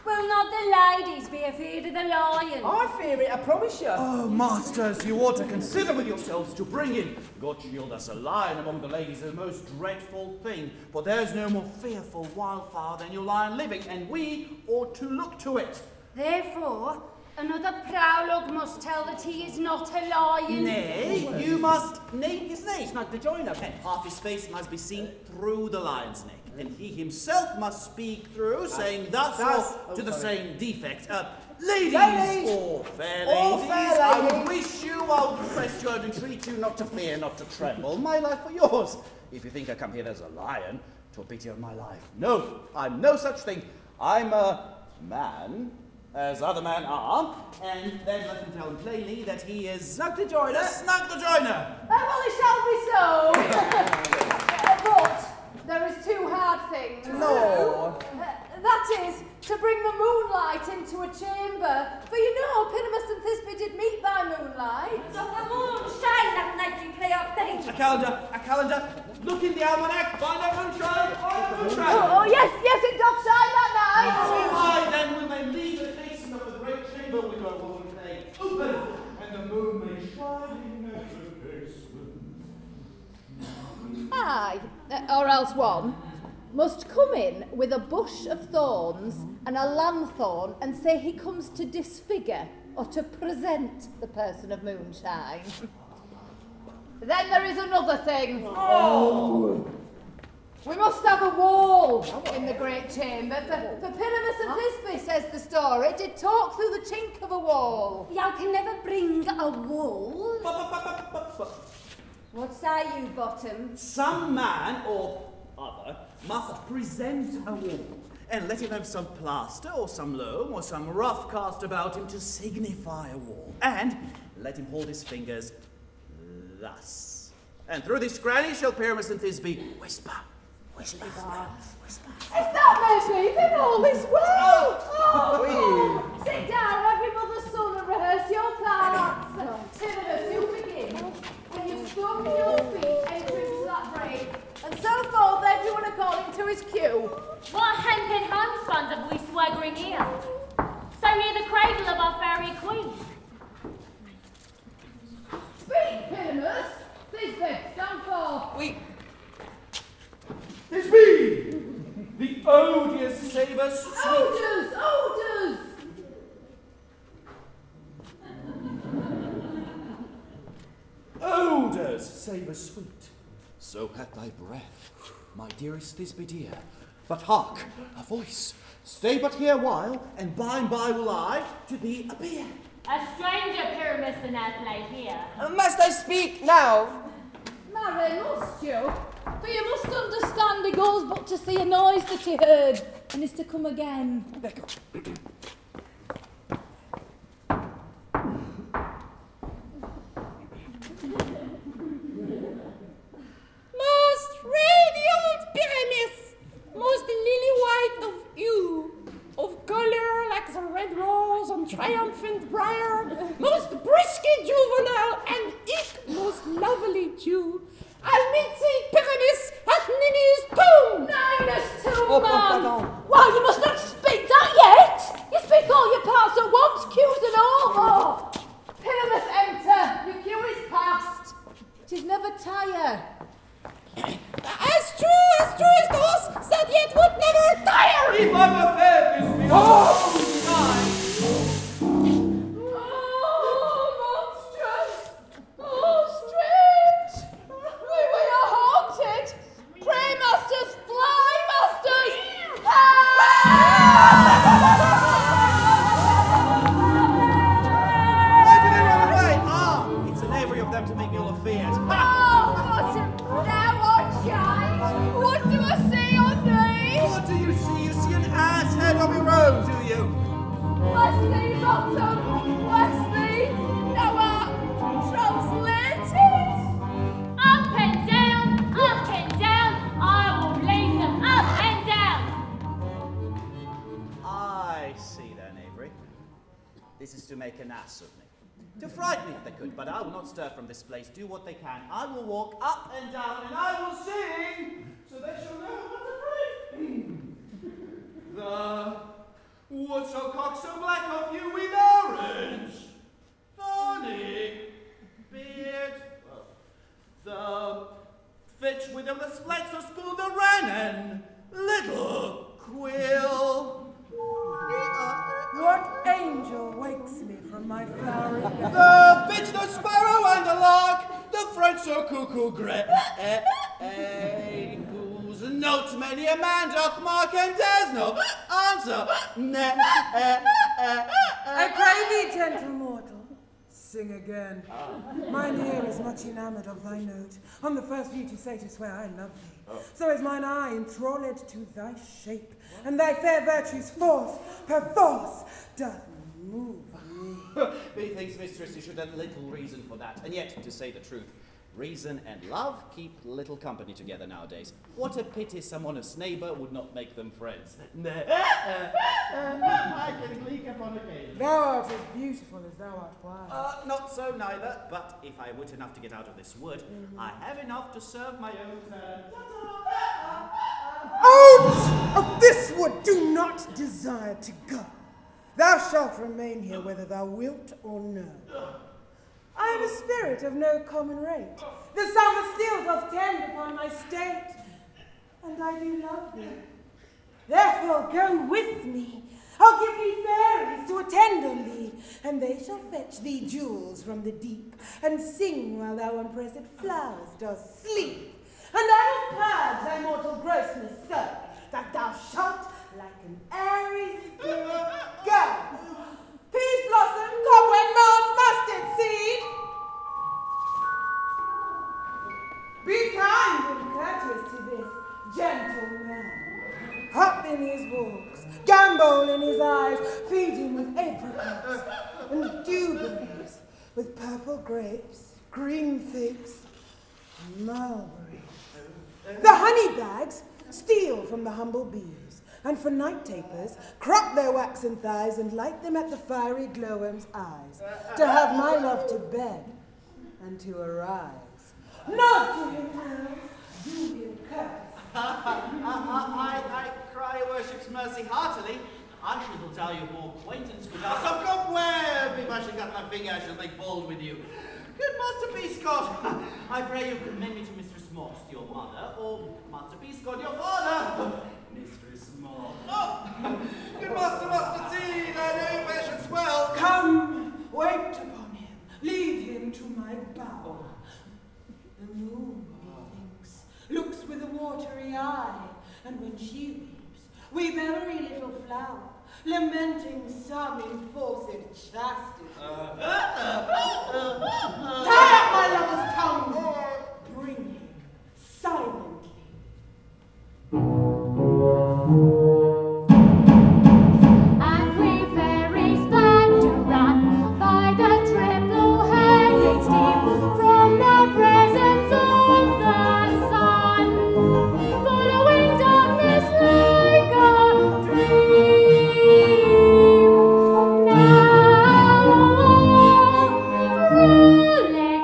Will not the ladies be afraid of the lion? I fear it, I promise you. Oh, masters, you ought to consider with yourselves to bring in, God shield us, a lion among the ladies, the most dreadful thing, for there's no more fearful wildfowl than your lion living, and we ought to look to it. Therefore, another prologue must tell that he is not a lion. Nay, you must name his name. Snug the joiner. And half his face must be seen through the lion's neck. And he himself must speak through, saying thus or to the same defect. Ladies, or fair ladies, I would wish you, I would request you, I would entreat you not to fear, not to tremble. My life for yours. If you think I come here as a lion, 'twere pity of my life. No, I'm no such thing. I'm a man, as other men are, and then let him tell him plainly that he is Snug the joiner. Snug the joiner. Well, it shall be so. But there is two hard things. No. That is, to bring the moonlight into a chamber. For you know, Pyramus and Thisbe did meet by moonlight. Doth the moon shine that night we play our play? A calendar. Look in the almanac, find out moonshine, Oh, yes, it doth shine that night. So why then will they leave the casement of the great chamber with our woman play open, and the moon may shine in the casement? Aye, or else one must come in with a bush of thorns and a lanthorn and say he comes to disfigure or to present the person of moonshine. Then there is another thing. Oh. We must have a wall in the great chamber, for Pyramus and Thisbe, says the story, did talk through the chink of a wall. Thou can never bring a wall. What say you, Bottom? Some man or other must present a wall, and let him have some plaster or some loam or some rough cast about him to signify a wall, and let him hold his fingers thus. And through this granny shall Pyramus and Thisbe whisper. Whisper. Is that Measy? Then all is well. Oh, sit down, every mother's son, and rehearse your parts. Pyramus, you begin. When you've spoken your speech, enter into that break, and so forth, everyone according to his cue. What hempen handspans have we swaggering here? So near the cradle of our fairy queen. savour sweet. So hath thy breath, my dearest Thisbe dear. But hark, a voice. Stay but here a while, and by and by will I to thee appear. A stranger, Pyramus, in our play here. Must I speak now? Marry, must you? For you must understand he goes but to see a noise that he heard, and is to come again. Most radiant Pyramus, most lily white of hue, of colour like the red rose on triumphant briar, most brisky juvenile and eke most lovely Jew, I'll meet thee, Pyramus, at Nini's tomb! Ninus tomb, Oh, man! pardon. Why, you must not speak that yet! You speak all your parts at once, cues and all! Oh. Pyramus, enter! Your cue is past! 'Tis never tire. As true as those that yet would never tire! If I'm a fair miss, Oh, monstrous! Oh, strange! We are haunted! Pray, masters, fly, masters! Why do they run away? Ah, it's an every of them to make me all afeard. Oh, what a now on child! What do I see on thee? What do you see? You see an ass head of your own, do you? Wesley, bottom! Wesley! Noah! Translated! Up and down, up and down. I will lead them up and down. I see then, Avery. This is to make an ass of me. To frighten me if they could, but I will not stir from this place. Do what they can. I will walk up and down, and I will sing, so they shall know I'm not afraid. What shall cock so black of you with orange? Thorny beard. The fitch with the splits of spool the rennen. Little quill. What angel wakes me from my flowery bed? The bitch, the sparrow, and the lark, the French so cuckoo grey, whose notes many a man doth mark, and dares no answer. I pray thee, gentle mortal, sing again. Mine ear is much enamoured of thy note. On the first view to say to swear I love thee. So is mine eye enthralled to thy shape, and thy fair virtue's force, perforce, doth move me. Methinks, mistress, you should have little reason for that. And yet, to say the truth, reason and love keep little company together nowadays. What a pity some honest neighbour would not make them friends. I can leak upon occasion. Thou art as beautiful as thou art wise. Not so neither, but if I wit enough to get out of this wood, I have enough to serve my own turn. Out of this wood do not desire to go. Thou shalt remain here whether thou wilt or no. I am a spirit of no common rate. The summer still doth tend upon my state, and I do love thee. Therefore go with me. I'll give thee fairies to attend on thee, and they shall fetch thee jewels from the deep, and sing while thou on pressed flowers dost sleep. And I will purge thy mortal grossness so, that thou shalt, like an airy spirit, go. Peace blossom, cobweb mouth, mustard seed. Be kind and courteous to this gentle man. Hop in his walks, gambol in his eyes, feed him with apricots and dewberries, with purple grapes, green figs, and mulberries. The honey bags steal from the humble bees, and for night tapers, crop their waxen thighs and light them at the fiery glowworm's eyes, to have my love to bed and to arise. Not to him hands, do him curse. I cry worship's mercy heartily. I should tell you for acquaintance with us. Some cobweb, if I should cut my finger, I shall make bold with you. Good Master Peascod, I pray you commend me to Mistress Moss, your mother, or Master Peascod, your father. Mistress Moss. Oh, good Master Mustard Seed, I know your patience well. Come, wait upon him, lead him to my bower. The moon, methinks, looks with a watery eye, and when she weeps, weep every little flower, lamenting some enforced chastity. Tie up my lover's tongue! Bring him silently. And we fairies plan to run by the triple hanging steam from the presence of the sun, following darkness like a dream. Now frolic.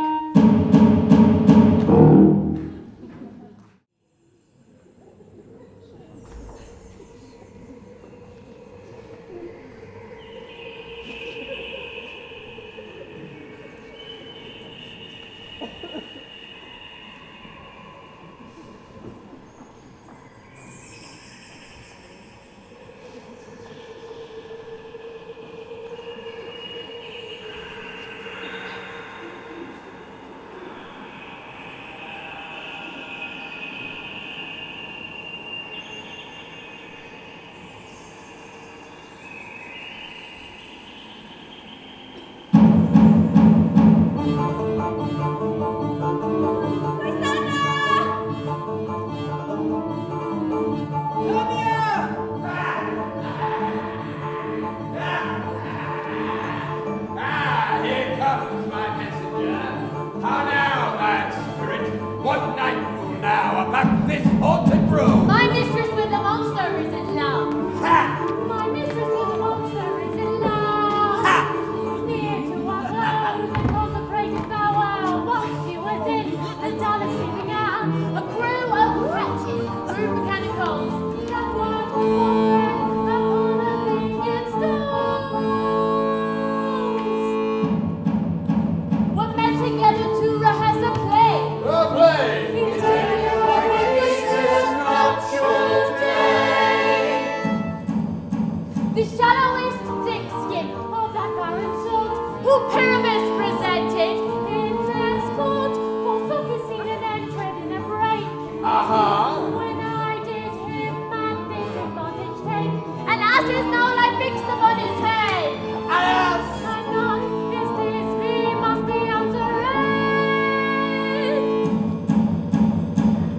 Here comes my messenger. How now, mad spirit? What night rule now about this haunted room? My mistress with the monster is in love. Ha! My mistress with the monster is in love. Ha! Near to our close and consecrated bower, once she was in the dullest sleeping hour. A crew of wretches through mechanicals that were born upon a vacant stones. Were met together to rehearse a play. A play! The shallowest thick-skin of that barren sort, who Pyramus presented in their sport, forsook his seat and entered in a break. When I did him and this in bondage take, and as his knoll I fixed upon his head. Alas! And not is this he must be unsurrendered.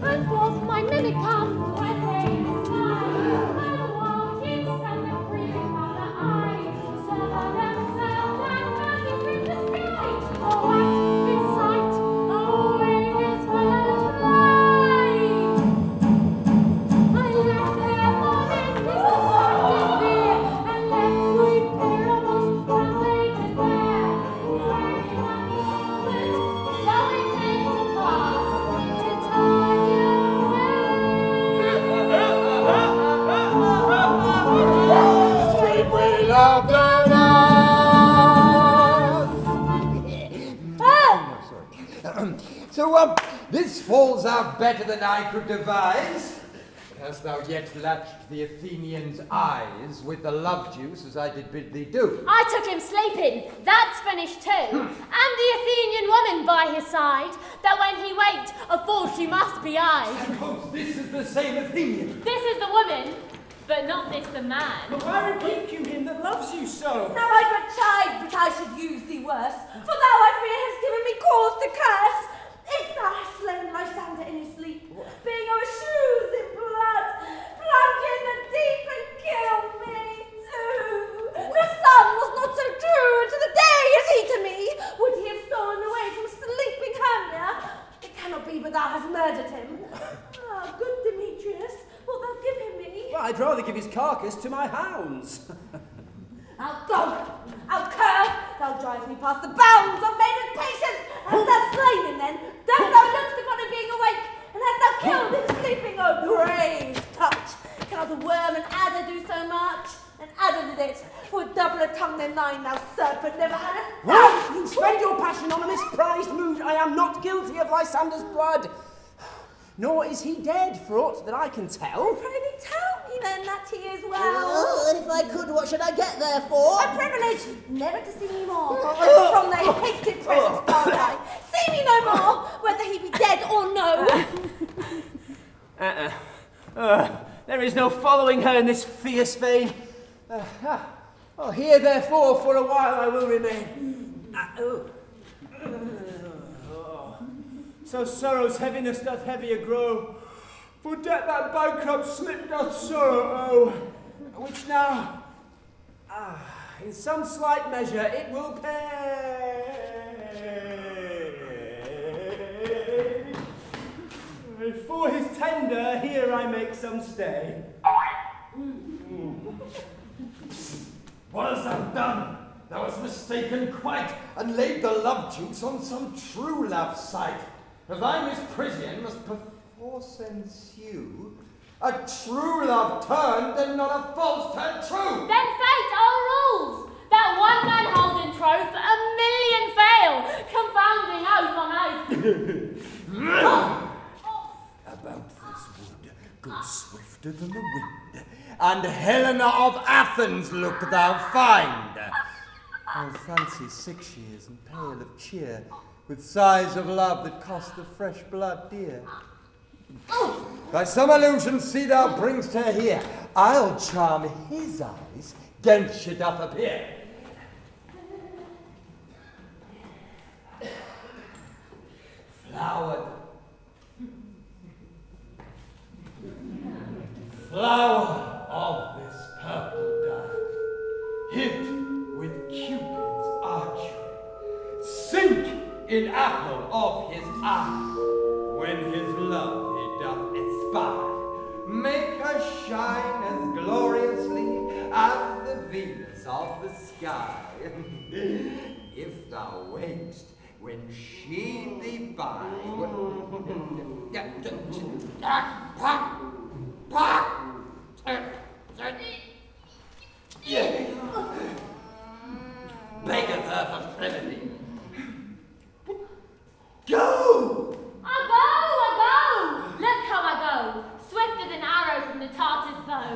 And forth my minute comes when they smile, and walk in stand and breathing from the eye, sever themselves and nothing from the sky. Oh, at his sight, away his fellows fly. I left them all in disappointed fear, and left sweet Pyramus where they could bear. Waiting a moment, so it came to pass to tie you Straight we loved us. So, this falls out better than I could devise. Hast thou yet latched the Athenian's eyes with the love juice as I did bid thee do? I took him sleeping, that's finished too, and the Athenian woman by his side, that when he waked, a fool she must be eyed. Suppose this is the same Athenian. This is the woman, but not this the man. But why rebuke you him that loves you so? Now I but chide that I should use thee worse, for thou I fear hast given me cause to curse. If thou hast slain Lysander in his sleep, being our shoes in blood, plunge in the deep and kill me too. The sun was not so true to the day as he to me. Would he have stolen away from sleeping Hermia? It cannot be but thou hast murdered him. Ah, good Demetrius, wilt thou give him me? Well, I'd rather give his carcass to my hounds. Thou dog, thou cur, thou drives me past the bounds of maiden's patience. Hast thou slain him then? Dost thou looked upon him being awake, and hast thou killed him sleeping? Oh, brave touch! Cannot a worm and adder do so much? And adder did it, for doubler tongue than thine, thou serpent, never had a Well, you spend your passion on a misprized mood. I am not guilty of Lysander's blood. Nor is he dead, for aught that I can tell. Pray tell me then that he is well. Well, if I could, what should I get there for? A privilege never to see me more. From thy hated presence, part I. See me no more, whether he be dead no following her in this fierce vein. Oh, here therefore for a while I will remain. So sorrow's heaviness doth heavier grow, for debt that bankrupt slip doth sorrow owe, which now, in some slight measure it will pay. For his tender, here I make some stay. What hast thou done? Thou hast mistaken quite, and laid the love juice on some true love's sight. Of thy misprision must perforce ensue a true love turned, and not a false turned true. Then fate our rules, that one man hold in troth, a million fail, confounding oath on oath. About this wood, go swifter than the wind, and Helena of Athens look thou find. I'll fancy 6 years and pale of cheer, with sighs of love that cost the fresh blood dear. By some illusion see thou bring'st her here, I'll charm his eyes, thence she doth appear. Flowered, flower of this purple dye, hid with Cupid's archery, sink in apple of his eye, when his love he doth espy, make her shine as gloriously as the Venus of the sky. If thou wait'st when she thee by, beggeth her for remedy. Go! I go! Look how I go, swifter than arrow from the Tartar's bow.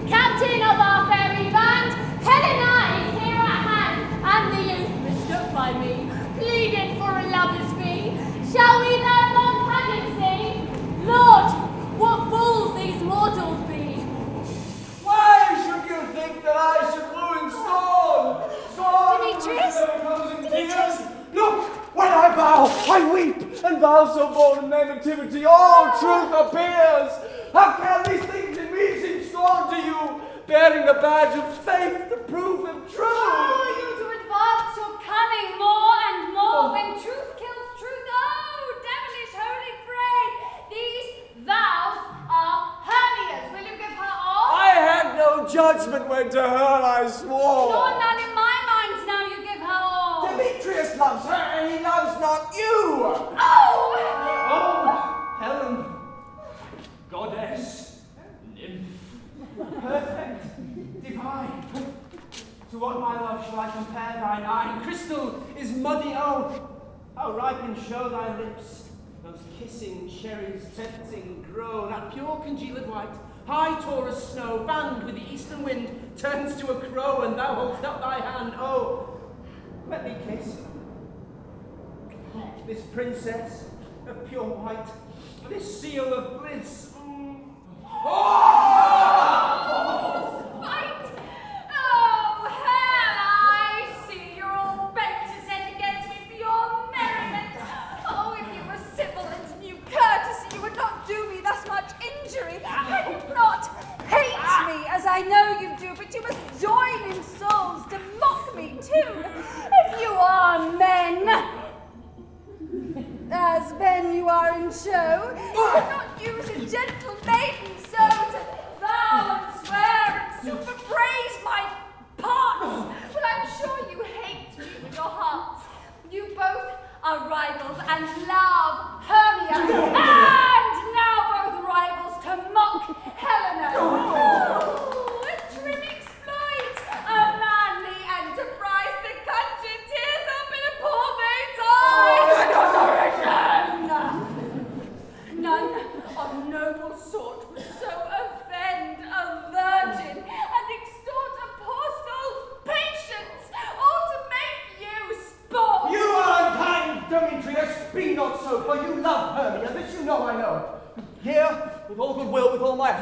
Captain of our fairy band, Helena is here at hand, and the youth mistook by me, pleading for a lover's fee. Shall we their long pageant see? Lord, what fools these mortals be! Why should you think that I should ruin scorn? Scorn Demetrius? Demetrius! Look, when I bow, I weep, and thou so born in their nativity, all truth appears. How can these things in me seem scorn to you, bearing the badge of faith, the proof of truth? Oh, you to advance your cunning more and more, when truth kills truth. Oh, devilish holy fray! These vows are Hermia's. Will you give her all? I had no judgment when to her I swore. Nor none in my mind now you give her all. Demetrius loves her, and he loves not you. Oh! Helen, goddess, nymph, perfect, divine. To what, my love, shall I compare thine eye? Crystal is muddy, oh, how ripe in show thy lips. Those kissing cherries tempting grow, that pure congealed white, high Taurus snow, fanned with the eastern wind, turns to a crow, and thou holdst up thy hand. Oh, let me kiss this princess of pure white, this seal of bliss. Spite! Oh, hell, I see you're all bent to set against me for your merriment. Oh, if you were civil and knew courtesy, you would not do me thus much injury, and not hate me, as I know you do, but you must join in souls to mock me too. If you are men, as men you are in show, you would not use a gentle maiden so to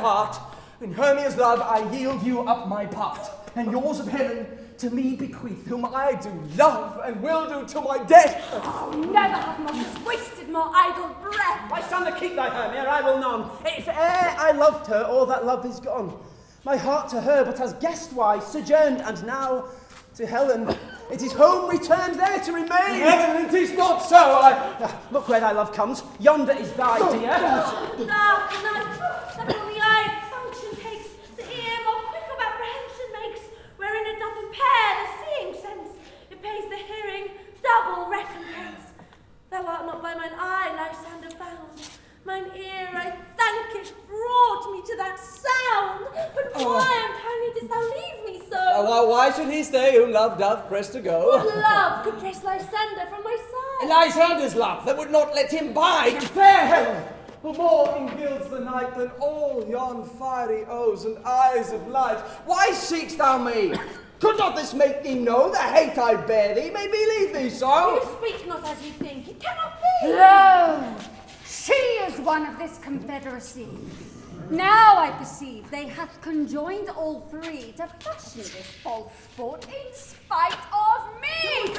part. In Hermia's love, I yield you up my part, and yours of Helen to me bequeath, whom I do love and will do till my death. Oh, never have mothers wasted more idle breath. Lysander, keep thy Hermia, I will none. If e'er I loved her, all that love is gone. My heart to her but as guest-wise sojourned, and now to Helen it is home returned there to remain. Heaven, it is not so. Look where thy love comes. Yonder is thy dear. Dark night, that from the eye its function takes, the ear more quick of apprehension makes, wherein it doth impair the seeing sense, it pays the hearing double recompense. Thou art not by mine eye, Lysander, found. Mine ear, I thank it, brought me to that sound. But why, Antonio, didst thou leave me so? Why should he stay whom love doth press to go? What love could press Lysander from my side? Lysander's love that would not let him bide. Fair Helen, who more engilds the night than all yon fiery O's and eyes of light. Why seek'st thou me? Could not this make thee know the hate I bear thee may believe thee so? You speak not as you think, it cannot be. Lo! She is one of this confederacy. Now I perceive they hath conjoined all three to fashion this false sport in spite of me.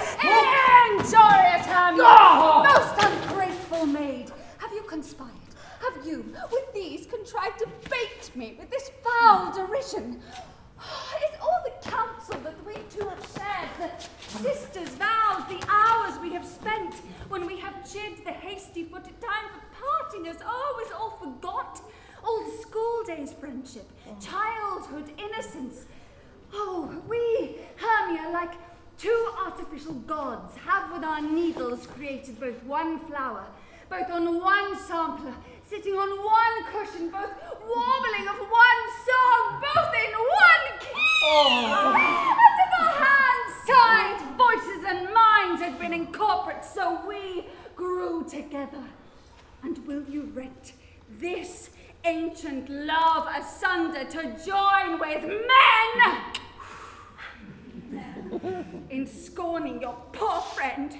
Injurious Hermia, most ungrateful maid, have you conspired? Have you, with these, contrived to bait me with this foul derision? Is all the counsel that we two have shared, the sisters' vows, the hours we have spent, when we have chid the hasty-footed time for parting us, is all forgot? Old school days friendship, childhood innocence. Oh, we, Hermia, like two artificial gods, have with our needles created both one flower, both on one sampler, sitting on one cushion, both warbling of one song, both in one key. As if our hands, sides, voices, and minds had been incorporate, so we grew together. And will you rent this ancient love asunder to join with men in scorning your poor friend?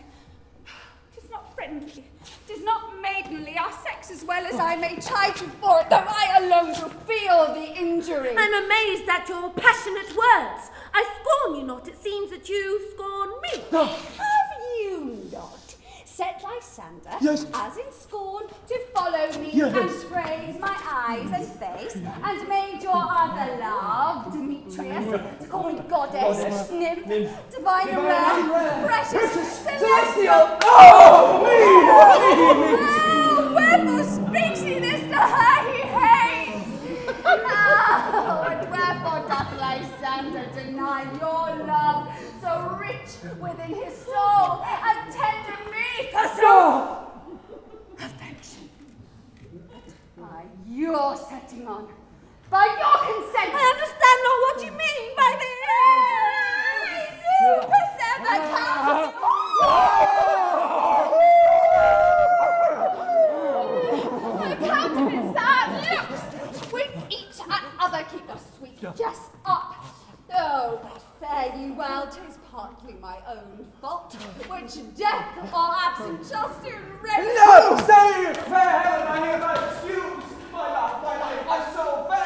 'Tis not friendly, 'tis not maidenly, our sex as well as I may chide you for it, though I alone do feel the injury. I'm amazed at your passionate words. I scorn you not, it seems that you scorn me. Have you not set Lysander, as in scorn, to follow me and praise my eyes and face, and made your other love, Demetrius, to call me goddess, nymph, divine and rare, precious, celestial? Wherefore speaks he this to her he hates? And wherefore doth Lysander deny your love, so rich within his soul, and tender me for so affection? By your setting on, by your consent. I understand not what you mean by this. My countenance sad looks, with each other keep us sweet, just up. Oh, but fare ye well, 'tis partly my own fault, which death or absence shall soon render. No! Stay, fair Helen, I hereby excuse my life, my soul, fair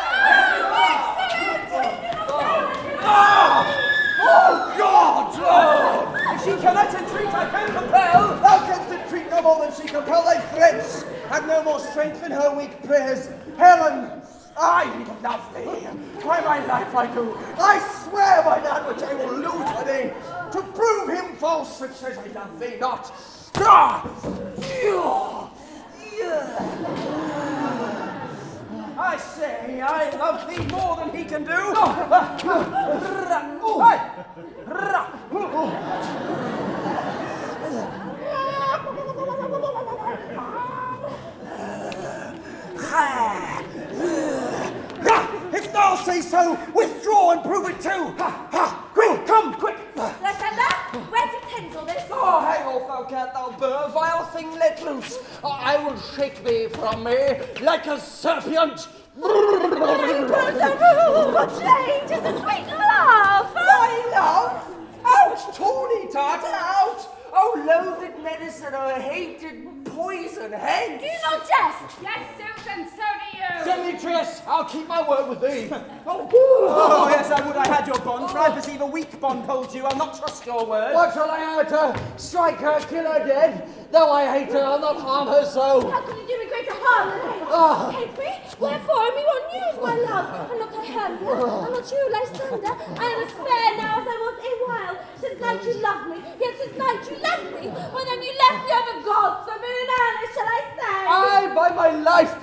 Oh, God! If she cannot entreat, I can compel. Thou canst entreat no more than she compel. Thy threats have no more strength than her weak prayers. Helen, I love thee. By my life I do. I swear by that which I will lose for thee, to prove him false which says I love thee not. I say I love thee more than he can do. If thou say so, withdraw and prove it too. Quick, come, quick. Lysander, where do you pencil this? Oh, hang off, thou cat, thou bird, vile thing let loose. I will shake thee from me like a serpent. What change is the sweet love? Thy love? Out, tawny tartar, out! Oh, loathed medicine, oh, hated poison, hang! Do not jest. Yes, Susan, so do you. Demetrius, I I'll keep my word with thee. Oh, yes, I would I had your bond, for I perceive a weak bond holds you. I'll not trust your word. What shall I hurt her? Strike her, kill her dead? Though I hate her, I'll not harm her so. How can you do me greater harm than hate? Hate me? Wherefore me what news, my love? I'm not Hermia, I'm not you, Lysander. I am as fair now as I was a while. Since night you loved me, yet since night you left me. When then you left me over gods, for in earnest shall I say? I, by my life,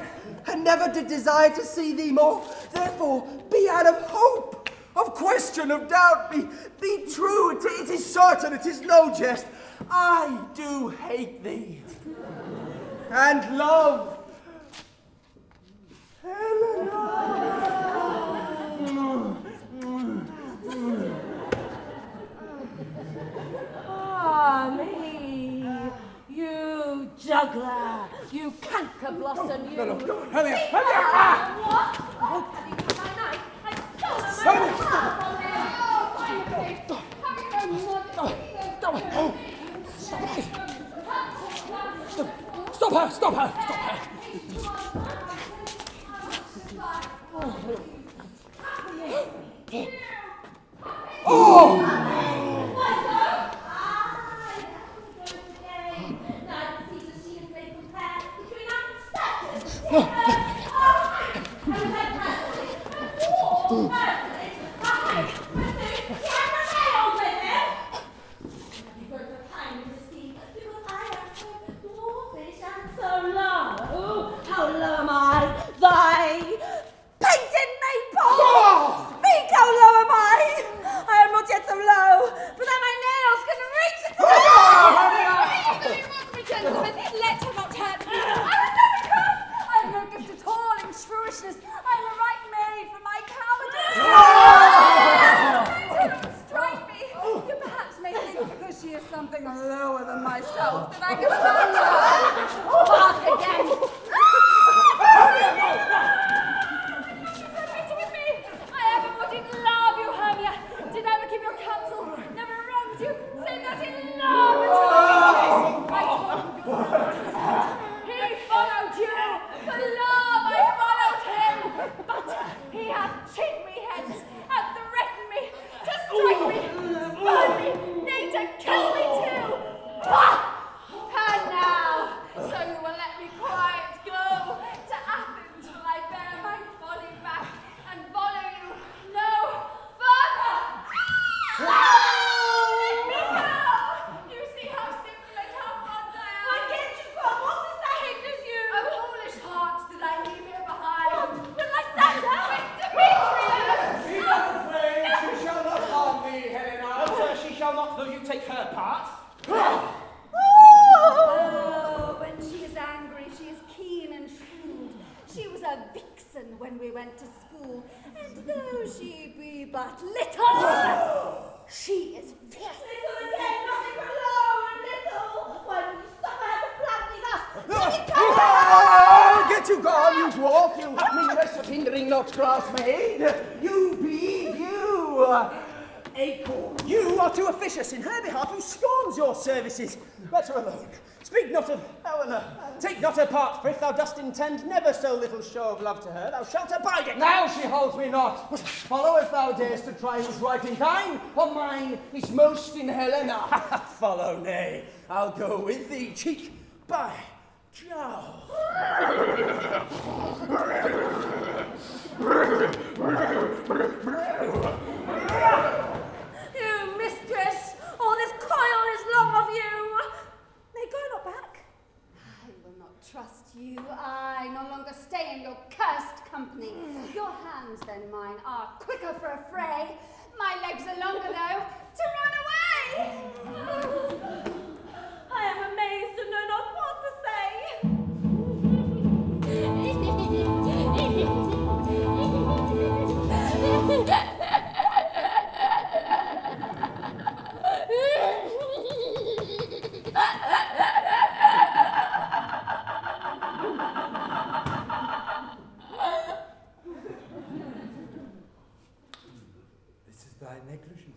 and never did desire to see thee more. Therefore, be out of hope, of question, of doubt. Be true, it is certain, it is no jest. I do hate thee, and love Ah, me, you juggler, you canker blossom, you. No, Hermia, What? Have you got my knife? I've stolen my harp on there. Oh, Stop her! Stop her! How low am I? Thy painted maple! Speak, how low am I? I am not yet so low, but that my nails can reach the gentlemen, let her not hurt me. I was so because I have no gift at all in shrewishness. I am a right maid for my cowardice. Don't strike me. You perhaps may think because she is something lower than myself that I can stand her. Bark again. When we went to school, and though she be but little, she is fierce. Little again, nothing but low and little. Why will you suffer her to flat me thus? Get you gone, you dwarf, you meaningless of hindering not grass maid. You be you. Acorn. You are too officious in her behalf, who scorns your services. Let her alone. Speak not of Helena. Take not her part, for if thou dost intend never so little show of love to her, thou shalt abide it. Now she holds me not. Follow if thou darest to try who's right in thine, or mine is most in Helena. Follow, nay. I'll go with thee, cheek by jowl. You mistress, all this coil is long of you. Nay, go not back. I will not trust you. I no longer stay in your cursed company. Your hands, then mine, are quicker for a fray. My legs are longer, though, to run away. I am amazed and know not what to say. This is thy negligence.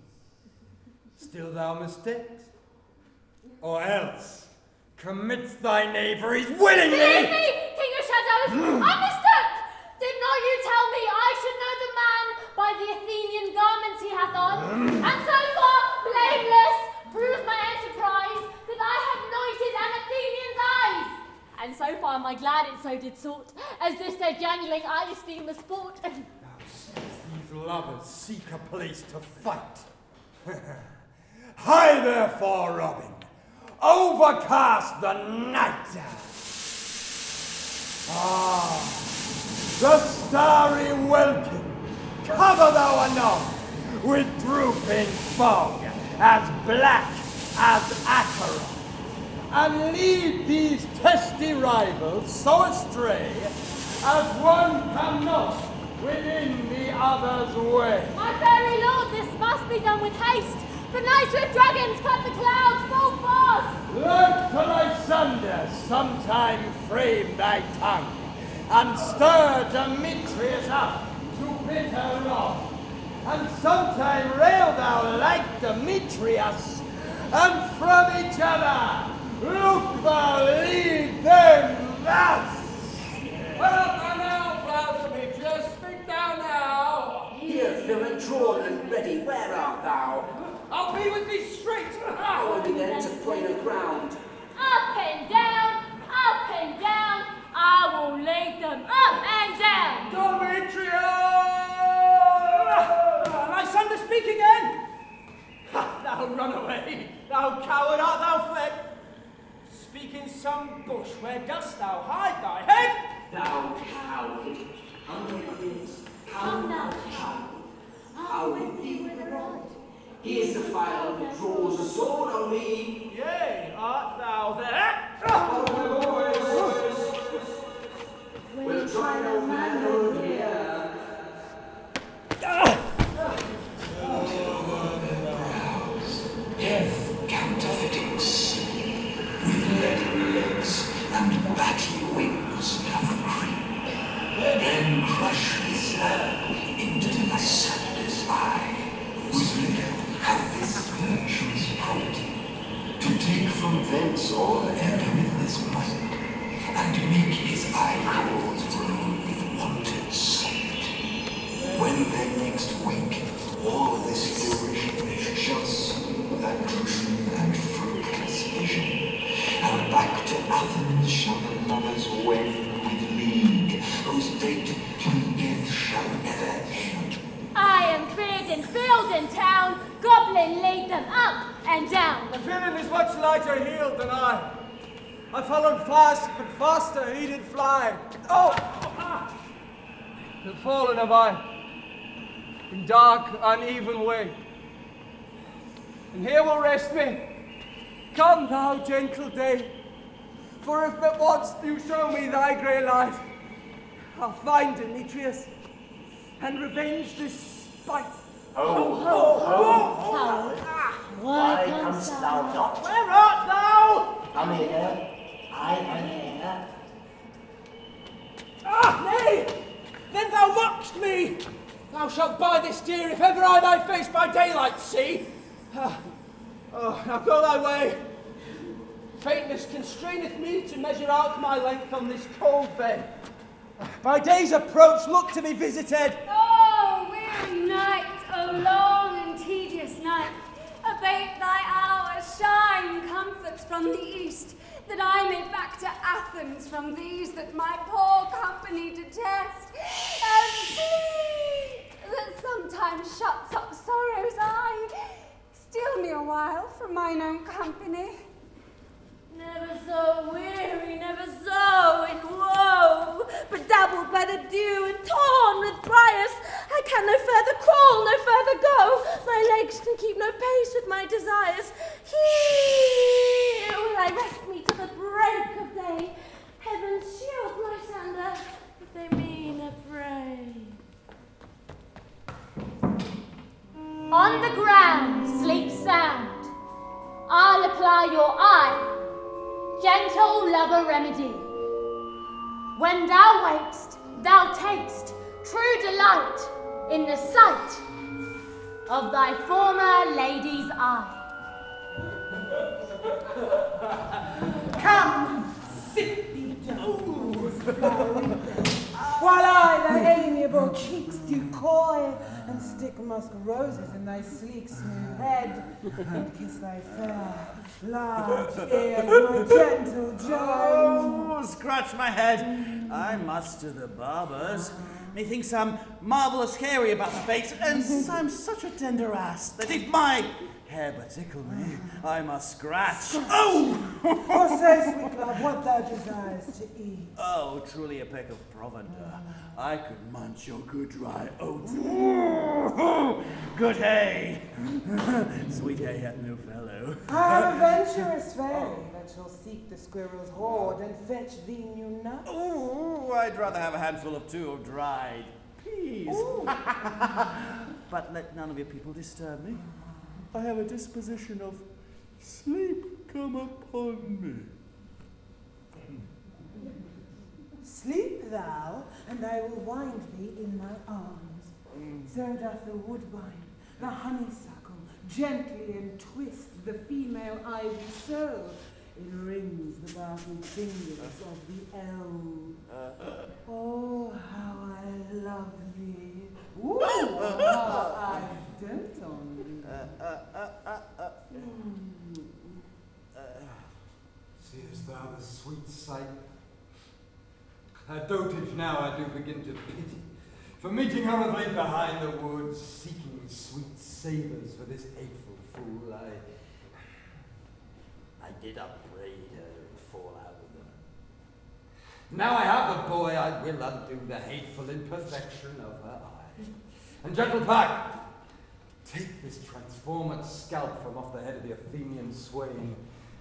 Still thou mistakest, or else commits thy knaveries willingly. Believe me, King of Shadows, I mistook. Did not you tell had it so did sort, as this their jangling I esteem a sport. Now since these lovers seek a place to fight, I therefore, Robin, overcast the night. Ah, the starry welkin, cover thou anon with drooping fog, as black as Acheron, and lead these testy rivals so astray as one cannot within the other's way. My very lord, this must be done with haste, for night swift dragons cut the clouds full fast. Let Alexander sometime frame thy tongue, and stir Demetrius up to bitter wrath, and sometime rail thou like Demetrius, and from each other look thou lead them thus. Where art thou now, proud Demetrius? Speak thou now. Here, villain, drawn and ready, where art thou? I'll be with thee straight. Only then to plainer ground. Up and down, up and down, I will lead them up and down. Demetrius! Lysander, speak again! Thou runaway, thou coward, art thou fled? Speak in some bush, where dost thou hide thy head? Thou coward, Come now, child, I'll whip thee with a rod. here's the file that draws a sword on me. Yea, art thou there? We'll try no man over here. Death counterfeiting sleep, with leaden legs and batty wings doth creep, then crush this herb into Lysander's eye, whose liquor hath this virtuous property, to take from thence all error in this mind, and make his eyeballs roll with wanton sight. When they next wake, all this illusion shall smooth and true and fruitless vision, and back to Athens shall the lovers wend with league, whose date pleadeth shall never end. I am feared in field and town, goblin lead them up and down. The villain is much lighter heeled than I. I followed fast, but faster he did fly. Oh! And fallen have I, in dark, uneven way. And here will rest me. Come, thou gentle day, for if but once thou show me thy grey light, I'll find Demetrius and revenge this spite. Why comest thou not? Where art thou? Come here. I am here. Nay! Then thou mock'st me! Thou shalt buy this deer if ever I thy face by daylight see. Now go thy way. Faintness constraineth me to measure out my length on this cold bed. By day's approach, look to be visited. Oh, weary night, oh long and tedious night, abate thy hours, shine comforts from the east, that I may back to Athens from these that my poor company detest, and sleep that sometimes shuts up sorrow's eye. Still me a while from mine own company. Never so weary, never so in woe, Bedabbled by the dew and torn with briars, I can no further crawl, no further go. My legs can keep no pace with my desires. Here will I rest me till the break of day. Heaven shield Lysander, if they mean a fray. on the ground sleep sound. I'll apply your eye, gentle lover remedy. When thou wakest, thou takest true delight in the sight of thy former lady's eye. Come, sit thee down, flowering bed. while I thy amiable cheeks do coy, and stick musk roses in thy sleek smooth head, and kiss thy fair, large ears, my gentle Joan. Oh, scratch my head. I must to the barber's. Methinks I'm marvellous hairy about the face, and I'm such a tender ass that if my hair but tickle me, I must scratch. Oh! Or say, sweet love, what thou desires to eat. Oh, truly a peck of provender. I could munch your good dry oats. Good hay. Sweet hay hath no fellow. I am a venturous fairy that shall seek the squirrel's hoard and fetch thee new nuts. Oh, I'd rather have a handful of two of dried peas. But let none of your people disturb me. I have a disposition of sleep come upon me. Sleep thou, and I will wind thee in my arms. So doth the woodbine, the honeysuckle, gently entwist the female ivy so it rings the barking fingers of the elm. Oh, how I love thee. Ooh, how I dote on thee. Seest thou the sweet sight? Her dotage now I do begin to pity, for meeting her of late behind the woods, seeking sweet savours for this hateful fool, I did upbraid her and fall out with her. Now I have the boy, I will undo the hateful imperfection of her eye. And gentle Pack, take this transformed scalp from off the head of the Athenian swain,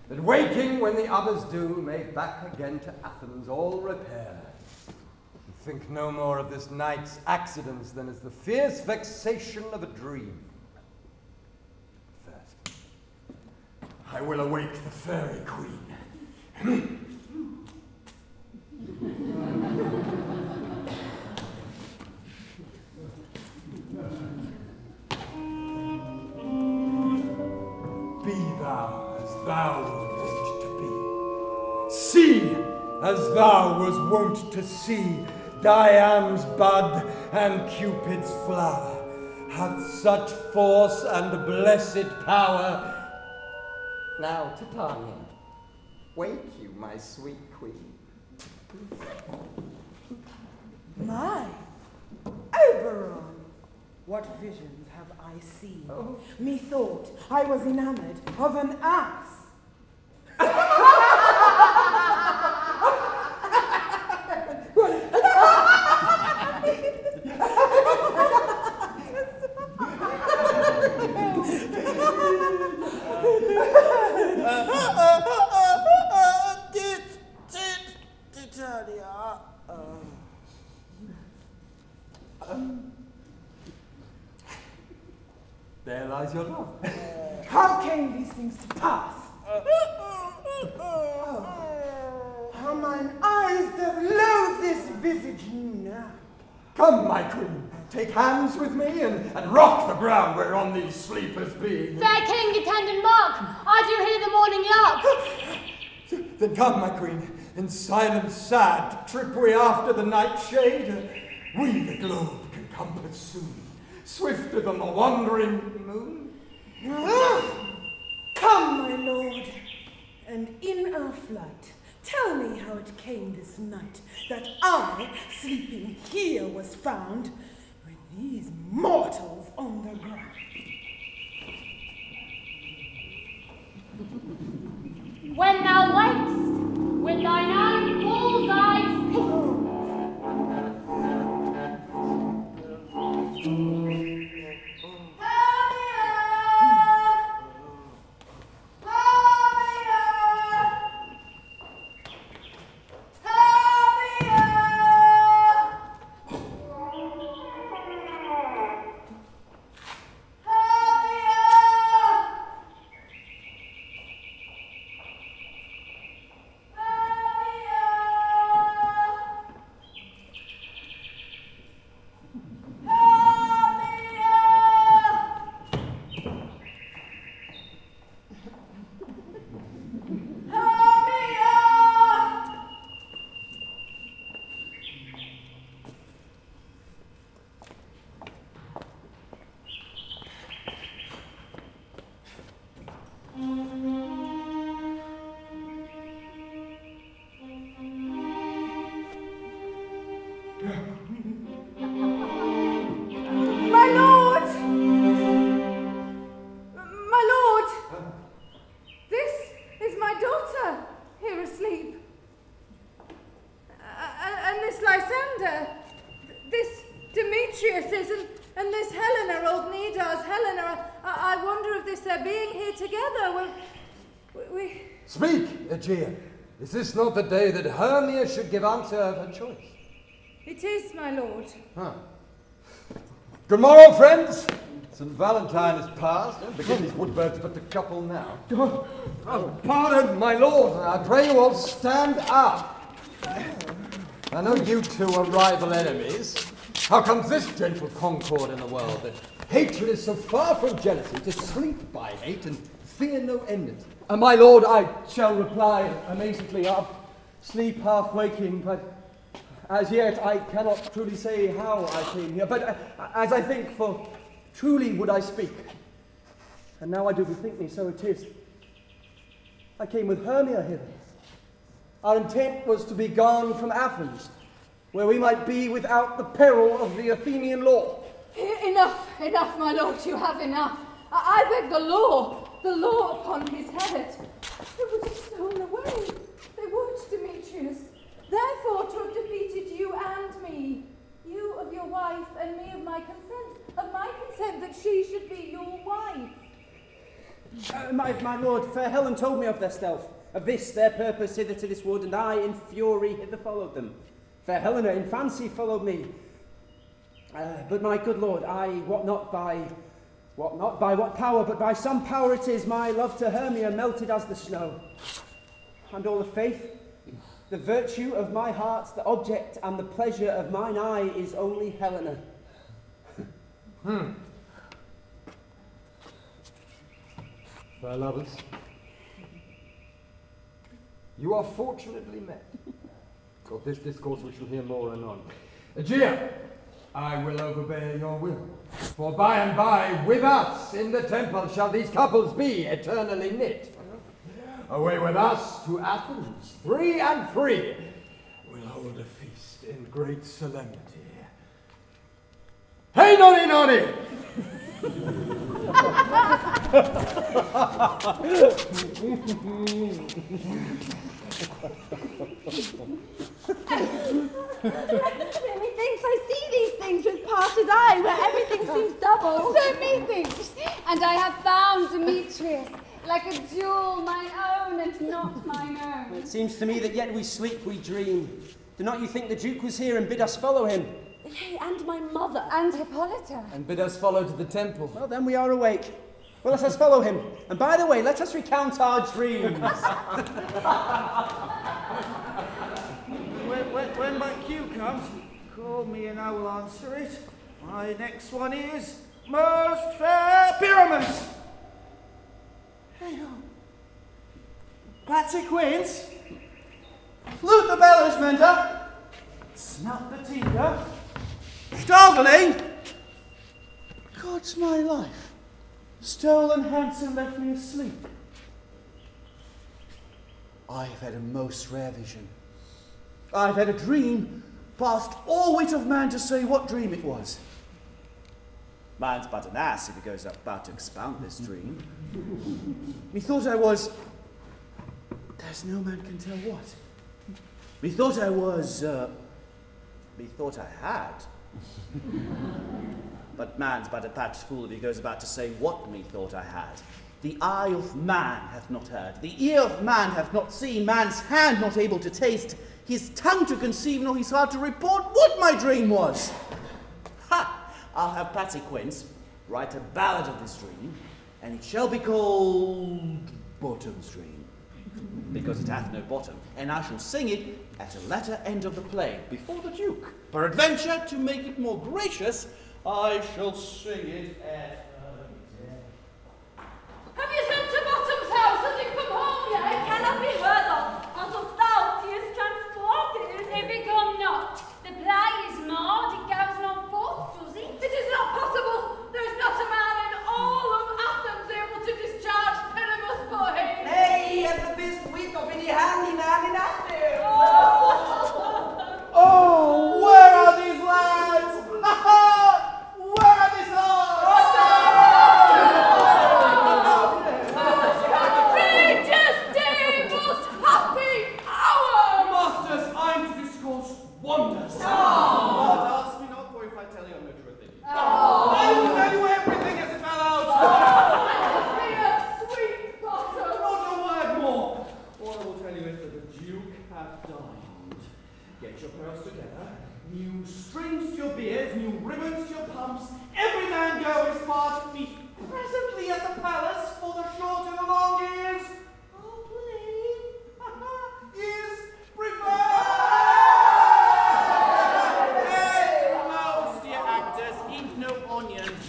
that waking when the others do, may back again to Athens all repair. And think no more of this night's accidents than as the fierce vexation of a dream. First, I will awake the fairy queen. Be thou as thou wast wont to be. See as thou was wont to see. Dian's bud and Cupid's flower hath such force and blessed power. Now, Titania, wake you, my sweet queen. My Oberon, what visions have I seen? Oh. Methought I was enamoured of an ass. There lies your love. How came these things to pass? How mine eyes that loathe this visage now. Come, my queen, take hands with me and rock the ground whereon these sleepers be. Fair king, attendant Mark, I do hear the morning lark. Then come, my queen, in silence sad, trip we after the nightshade. We the globe can compass soon, swifter than the wandering moon. Come, my lord, and in our flight, tell me how it came this night that I, sleeping here, was found with these mortals on the ground. When thou wakest, with thine own bull's eyes pink. and this Helena, old Nidar's Helena, I wonder if their being here together, we... Speak, Aegea. Is this not the day that Hermia should give answer of her choice? It is, my lord. Huh. Good morrow, friends. St. Valentine is past, and begin these woodbirds but to couple now. Oh, pardon, my lord. I pray you all stand up. I know you two are rival enemies. How comes this gentle concord in the world, that hatred is so far from jealousy, to sleep by hate and fear no end of it? My lord, I shall reply amazingly, half sleep, half waking, but as yet I cannot truly say how I came here. But as I think, for truly would I speak, and now I do bethink me, so it is. I came with Hermia hither. Our intent was to be gone from Athens, where we might be without the peril of the Athenian law. Enough, my lord, you have enough. I beg the law upon his head. They would have stolen away. They would, Demetrius. Therefore to have defeated you and me. You of your wife, and me of my consent that she should be your wife. My lord, fair Helen told me of their stealth, of this their purpose hither to this wood, and I in fury hither followed them. Fair Helena in fancy followed me. But my good lord, I wot not by what power, but by some power it is, my love to Hermia melted as the snow. And all the faith, the virtue of my heart, the object and the pleasure of mine eye is only Helena. Fair lovers, you are fortunately met. Of this discourse we shall hear more anon. Aegea, I will overbear your will, for by and by with us in the temple shall these couples be eternally knit. Away with us to Athens, 3 and 3. We'll hold a feast in great solemnity. Hey, nonny, nonny! Methinks I see these things with parted eye, where everything seems double. So methinks, and I have found Demetrius, like a jewel mine own and not mine own. It seems to me that yet we sleep, we dream. Do not you think the Duke was here and bid us follow him? Yea, and my mother. And Hippolyta. And bid us follow to the temple. Well, then we are awake. Well, let us follow him. And by the way, let us recount our dreams. When my cue comes, call me and I will answer it. My next one is Most Fair Pyramus. Hey, Classic wins. Flute the bellows, Mender. Snout the tinker. Starveling. God's my life. Stolen handsome left me asleep. I have had a most rare vision. I've had a dream past all wit of man to say what dream it was. Man's but an ass if he goes about to expound this dream. Methought I was... There's no man can tell what. Methought I was... Methought I had. But man's but a patched fool if he goes about to say what methought I had. The eye of man hath not heard, the ear of man hath not seen, man's hand not able to taste, his tongue to conceive, nor his heart to report what my dream was. Ha! I'll have Patsy Quince write a ballad of this dream, and it shall be called Bottom's Dream, because it hath no bottom, and I shall sing it at the latter end of the play, before the Duke. Peradventure, to make it more gracious, I shall sing it at... Have you sent to Bottom's house? Has he come home yet? It cannot be heard of. Until thou he is transported. If he come not, the play is marred. It goes not forth, does it? It is not possible. There is not a man in all of Athens able to discharge Pyramus for him. Hey, and the best week of any handy man in Athens. Oh, where are these lads? Where are these lads?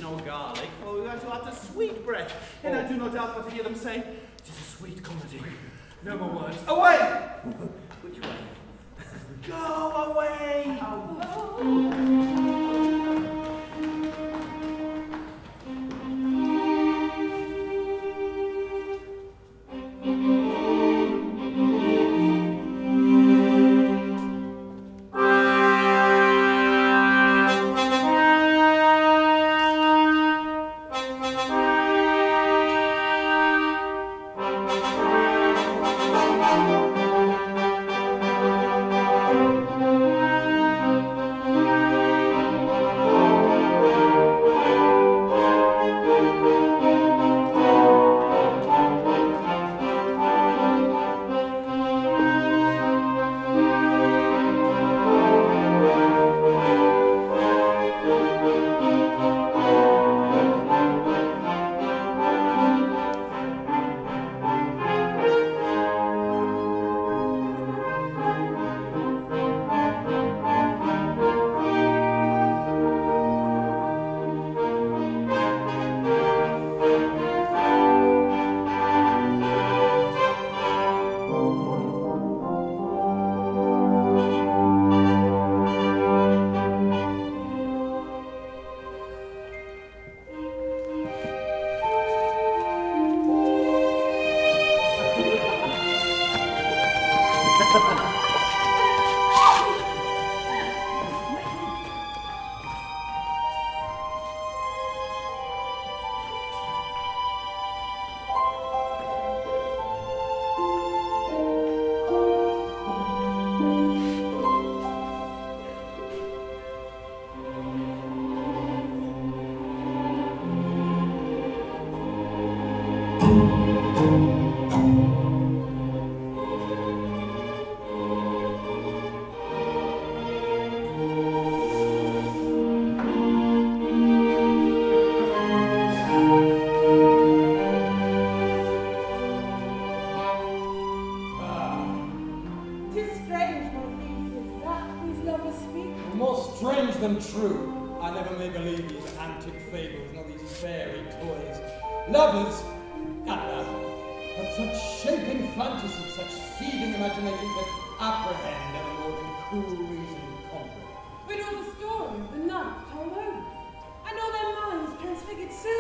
no garlic, for we are to utter sweet breath. And I do not doubt but to hear them say, it is a sweet comedy. No more words. Away! Which way? Go away! Them true. I never may believe these antic fables, nor these fairy toys. Lovers, but such shaping fantasies, such seething imaginations that apprehend ever more than cool reason comprehend. But all the story of the night told over, and all their minds transfigured so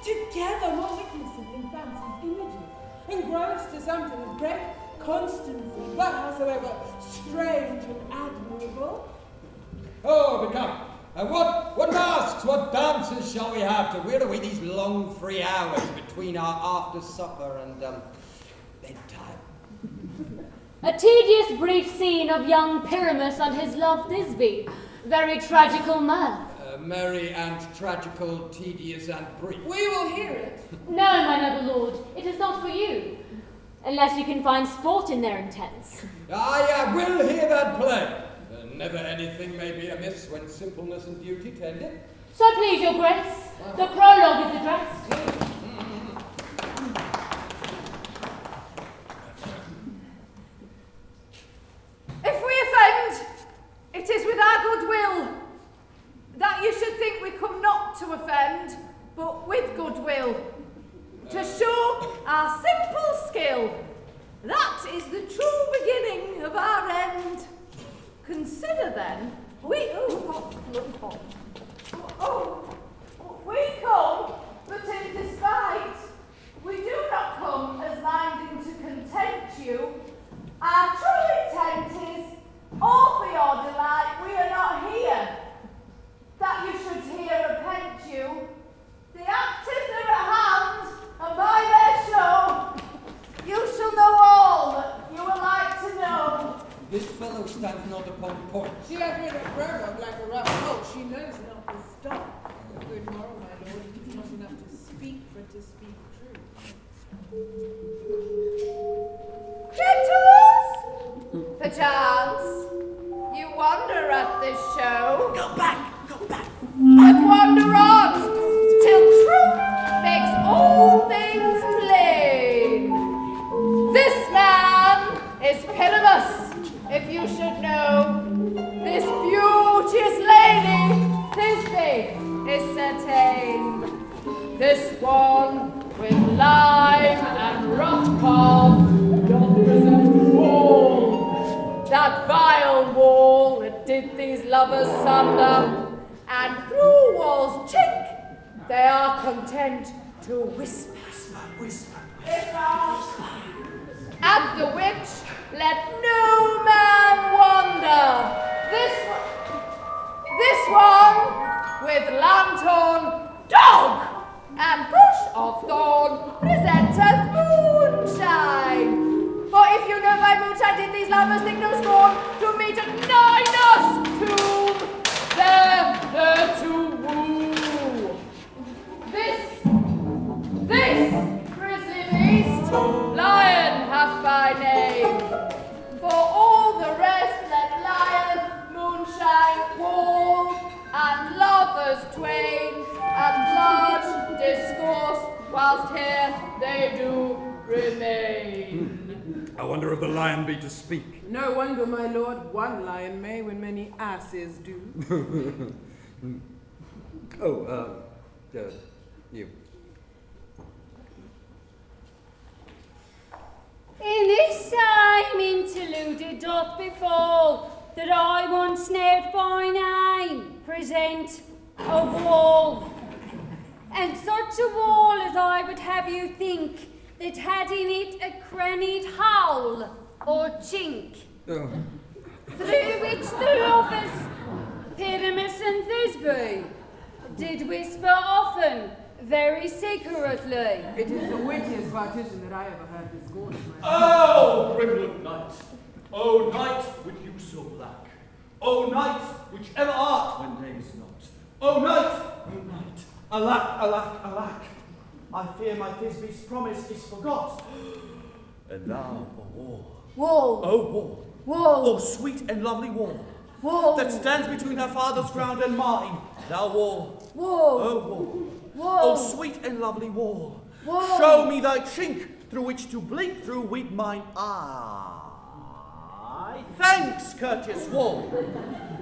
together, more magnificent than fancy's images, engrossed to something of great constancy, but howsoever strange and admirable. Oh, but come. What masks, what dances shall we have to wear away these long free hours between our after supper and bedtime? A tedious brief scene of young Pyramus and his love Thisbe. Very tragical mirth. Merry and tragical, tedious and brief. We will hear it. No, my noble lord, it is not for you. Unless you can find sport in their intents. I will hear that play. Never anything may be amiss when simpleness and beauty tend it. So please, your grace, the prologue is addressed. If we offend, it is with our good will, that you should think we come not to offend, but with good will, to show our simple skill. That is the true beginning of our end. Consider then, we come, but in despite, we do not come as minding to content you. Our true intent is, all for your delight, we are not here, that you should hear repent you. The actors are at hand, and by their show, you shall know all that you would like to know. This fellow stands not upon point. She has read a prologue like a rough coat. She knows not to stop. A good moral, my lord. It is not enough to speak, but to speak true. Gentles, perchance, you wonder at this show. Go back, go back. But wander on, till truth makes all things plain. This man is Pyramus. If you should know, this beauteous lady, Thisbe, is Certain. This one with lime and rough carved doth present wall. That vile wall that did these lovers sunder, and through wall's chink they are content to whisper. At the which let no man wonder. This one with lanthorn, dog, and bush of thorn presenteth moonshine. For if you know by moonshine did these lovers think no scorn to meet at Ninus tomb, there to woo. This grisly beast, lion hath by name. For all the rest let lion, moonshine, wall, and lovers twain, and large discourse, whilst here they do remain. I wonder if the lion be to speak. No wonder, my lord, one lion may when many asses do. You. In this same interlude doth befall that I once snared by name present a wall, and such a wall as I would have you think that had in it a crannied hole or chink, through which the lovers, Pyramus and Thisbe, did whisper often, very secretly. It is the wittiest partition that I ever heard discourse. Oh, brimlet knight! Oh, night with you so black! Oh, night, which ever art when day is not! Oh, night! Alack, alack, alack! I fear my Thisbe's promise is forgot. And thou, O wall! Wall! Oh, wall! Wall! Oh, sweet and lovely wall! Wall! That stands between her father's ground and mine! Thou wall! Wall! Oh, wall! Wall! Oh, sweet and lovely wall! Wall! Show me thy chink through which to blink through with mine eye. Thanks, courteous wall!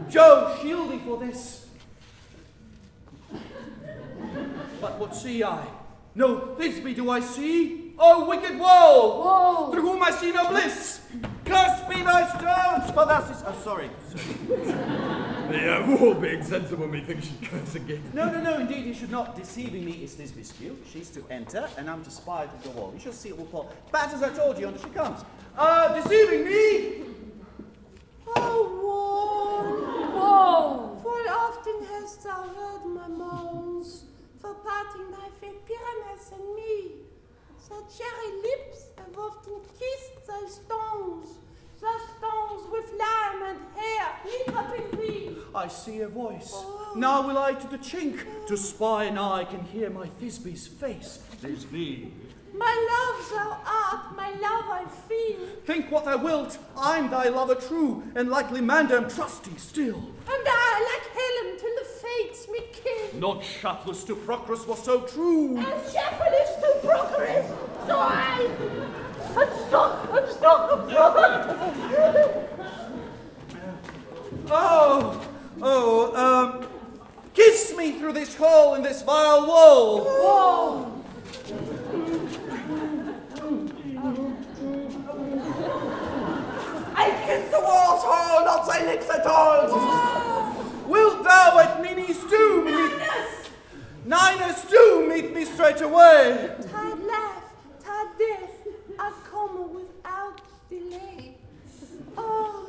Jove shield thee for this. But what see I? No Thisbe do I see. Oh, wicked wall! Wall! Through whom I see no bliss. Cursed be thy stones, for thou is. Oh, sorry. The wall being sensible, methinks she curse again. No, indeed, you should not. Deceiving me is Thisbe's cue. She's to enter, and I'm to spy through the wall. You shall see it will fall. Bat as I told you, until she comes. Deceiving me! Oh, wall! Wall! Full often hast thou heard my moans, for parting thy fair Pyramus and me. Thy cherry lips have often kissed thy stones with lime and hair, knit up in green. I see a voice. Oh. Now will I to the chink, to spy and I can hear my Thisbe's face. Thisbe. My love thou art, my love I feel. Think what thou wilt, I'm thy lover true, and like Lymander am trusty still. And I, like Helen, till the fates me kill. Not Shaftless to Procrus was so true. And Shaftless to Procrus, so I... I'm stuck. Kiss me through this hole in this vile wall. Wall! I kiss the wall's hole, not thy lips at all. Wilt thou at Nini's tomb Ninus tomb meet me straight away? Tide laugh, tide death, I come without delay. Oh,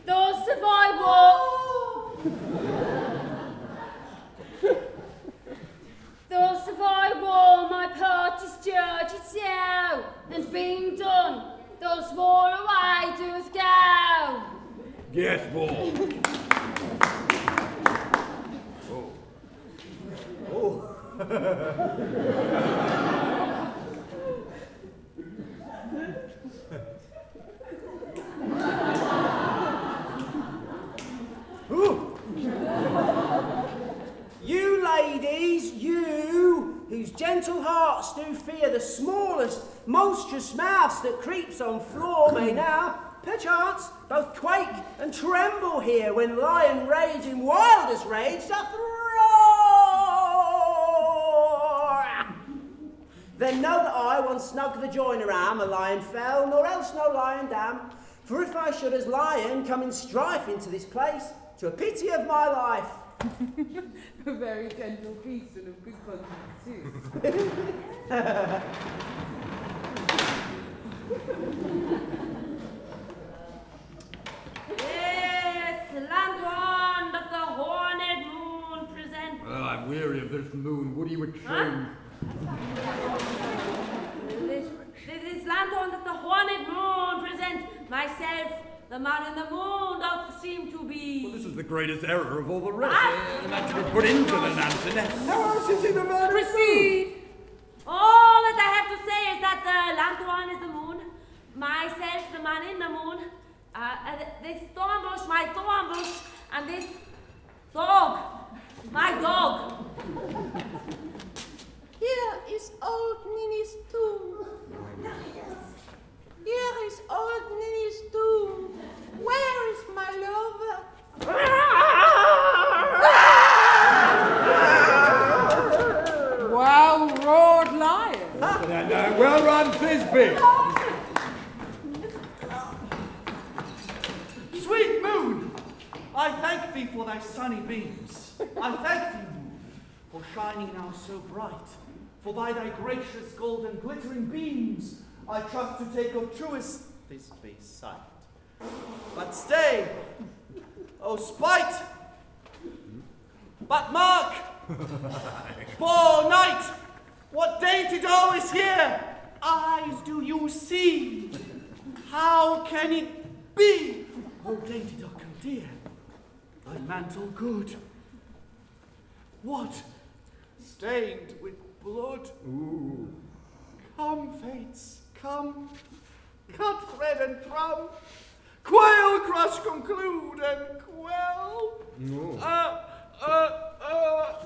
Thus have I Thus have I worn my part to judge itself, and being done, thus wall away doth go. Get wall. You ladies, you, whose gentle hearts do fear the smallest monstrous mouse that creeps on floor, may now perchance, both quake and tremble here when lion rage in wildest rage doth roar. Then know that I once snug the joiner am, a lion fell, nor else no lion dam. For if I should as lion come in strife into this place, to a pity of my life. A very gentle beast and of good conscience too. Yes, Lantern of the horned moon present. Well, I'm weary of this moon. What are you explaining? This lantern of the horned moon present. Myself, the man in the moon, doth seem to be. Well, this is the greatest error of all the rest. That to be put into the lantern. How else is he the man? Proceed. All that I have to say is that the lantern is the moon. Myself, the man in the moon. This thorn bush, my thorn bush, and this dog, my dog. Here is old Ninny's tomb. Here is old Ninny's tomb. Where is my lover? Well roared lion. Well run, Thisbe. Sweet moon, I thank thee for thy sunny beams. I thank thee, moon, for shining now so bright. For by thy gracious golden glittering beams, I trust to take of truest this base sight. But stay, O spite! But mark, poor knight, what dainty doe is here? Eyes do you see? How can it be? O dainty duck, oh dear, thy mantle good. What? Stained with blood? Ooh. Come, fates, come, cut thread and thrum, quail, crush, conclude, and quell. No.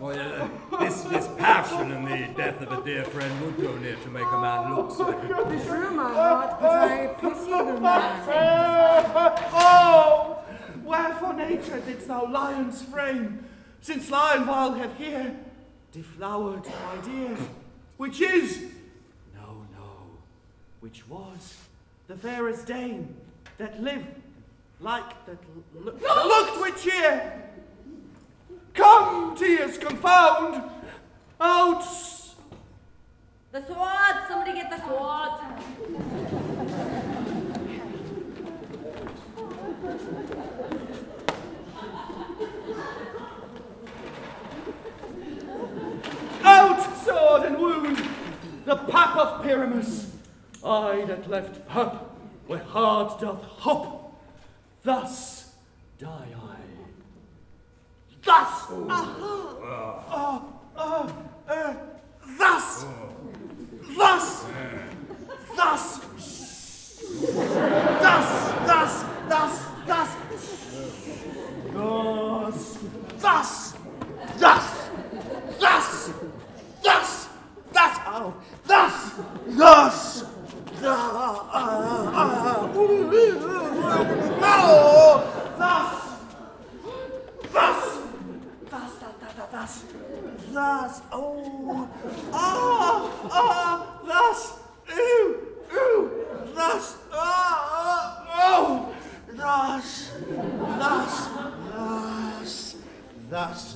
Well, yeah, this passion and the death of a dear friend would go near to make a man look so. True, my heart, but I pity the man. Oh, wherefore nature didst thou lions frame, since lion while have here deflowered my dear, which is, no, which was the fairest dame that lived like that looked with cheer. Come, tears confound, out. The sword, somebody get the sword. Out, sword and wound, the pap of Pyramus. I that left pup where hard doth hop, thus die I. Thus!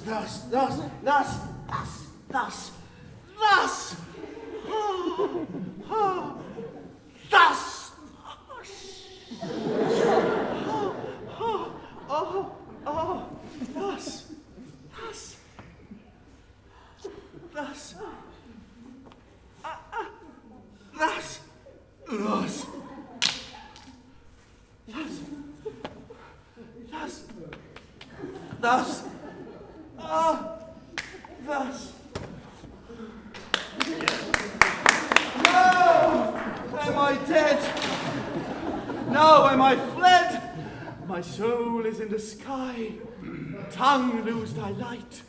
Thus! Thus! Thus! Tongue, lose thy light.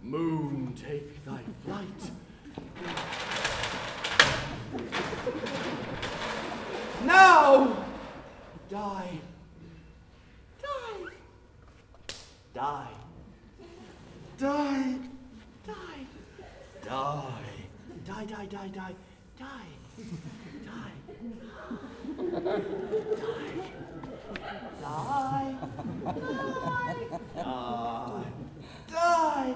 Moon, take thy flight. Now, Die. Die. Die. Die. Die. Die. Die, die, die, die. Die. Die. Die. Die. Die. Die.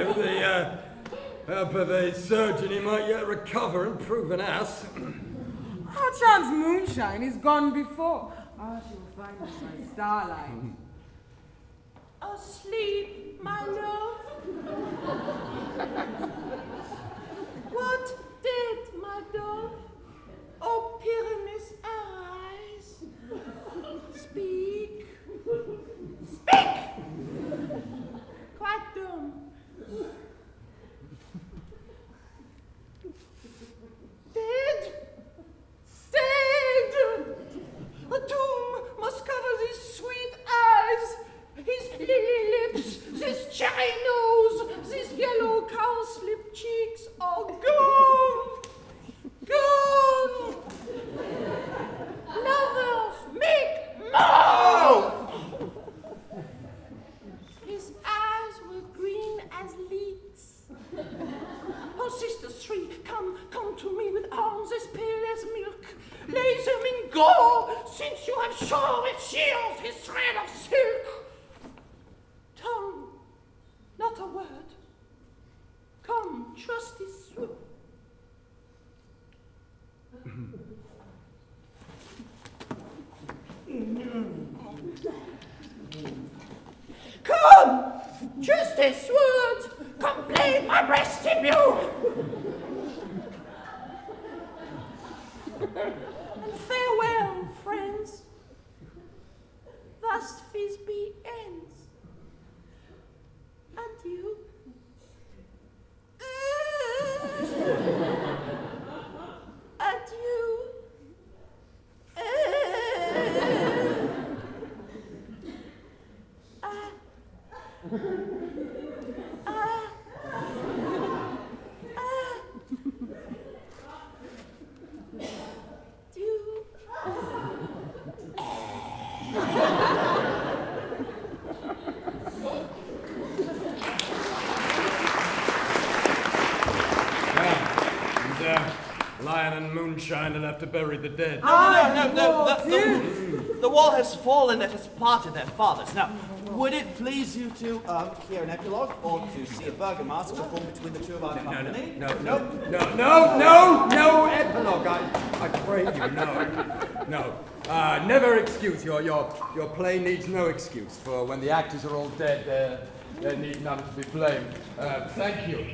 With the help of a surgeon, he might yet recover and prove an ass. Our chance moonshine is gone before. Ah, she will find us by starlight. Asleep, my love. What did my dove? O Pyramus, arise. Speak. Speak! Quite dumb. Dead? Dead! A tomb must cover these sweet eyes, his lily lips, this cherry nose, these yellow cowslip cheeks are gone! Gone! Lovers, make more! His eyes were green as leeks. Oh, sisters three, come to me with arms as pale as milk. Lay them in gore, since you have shore with shields his thread of silk. Tongue, not a word. Come, trust his swoop. Come, just this word, complain my vestibule. And farewell, friends. Thus Thisbe ends. Adieu. Adieu. Lion and moonshine will have to bury the dead. The wall has fallen that has parted their fathers. Now, would it please you to hear an epilogue or to see a burgomask perform between the two of our company? No epilogue. I pray you, no. Never excuse. Your play needs no excuse, for when the actors are all dead, there need none to be blamed. Thank you.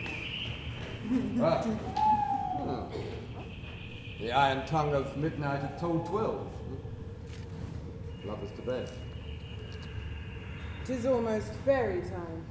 The iron tongue of midnight had told 12. Lovers to bed. 'Tis almost fairy time.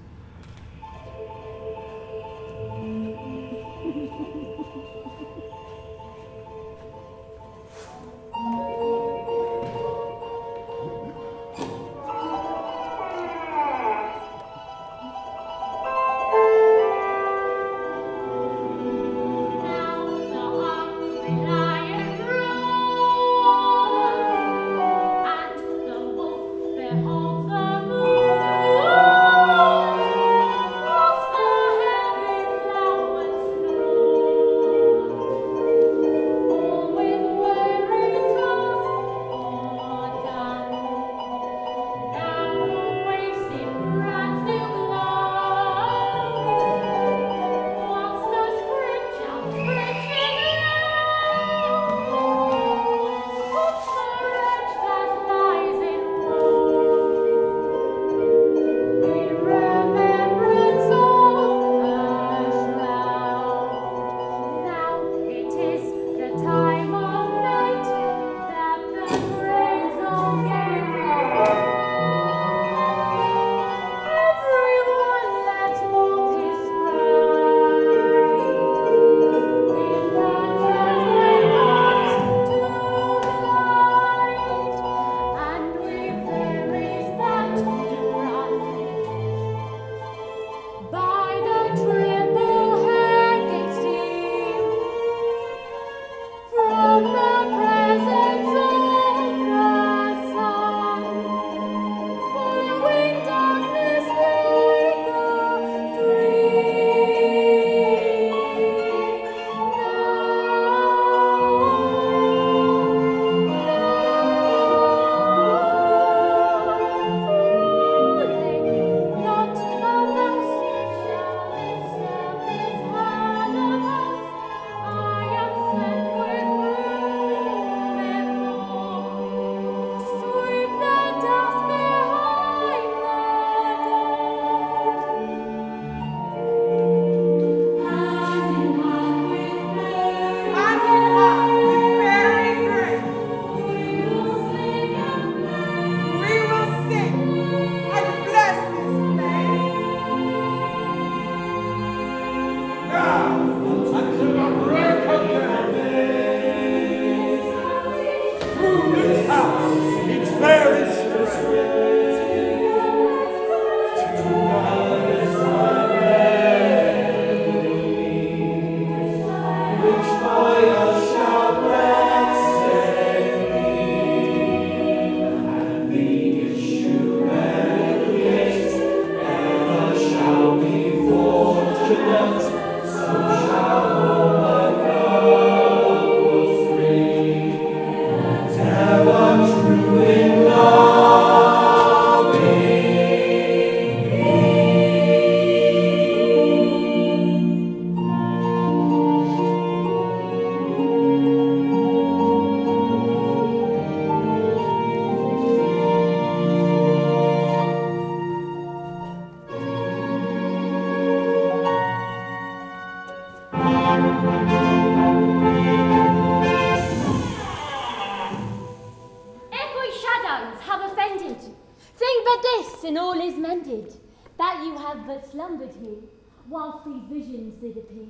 is mended, that you have but slumbered here, whilst these visions did appear.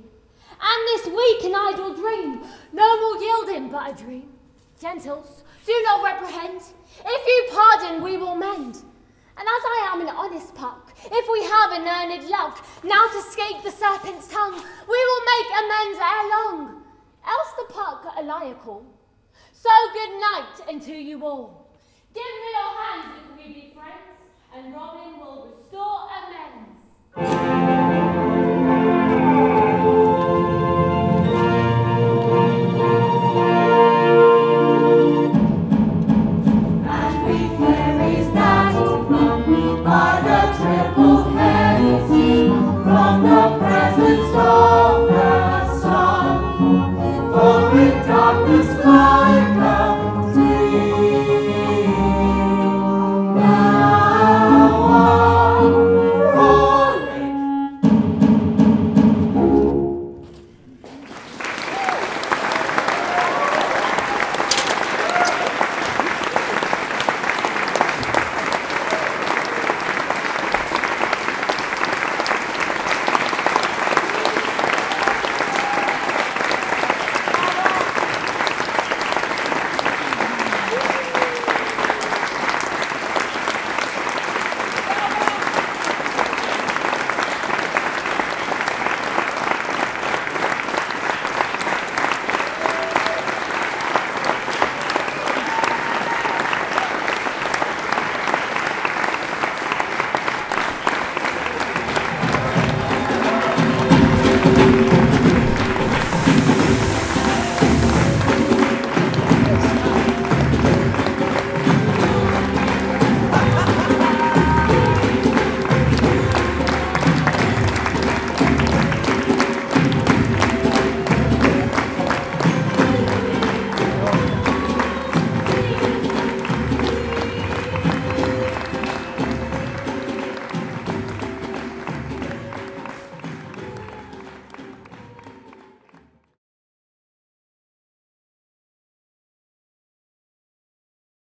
And this weak and idle dream, no more yielding but a dream. Gentles, do not reprehend. If you pardon, we will mend. And as I am an honest puck, if we have an earned luck, now to escape the serpent's tongue, we will make amends ere long. Else the puck a liar call. So good night unto you all. Give me your hands if we be friends, and Robin will restore amends. By the triple heresy, from the present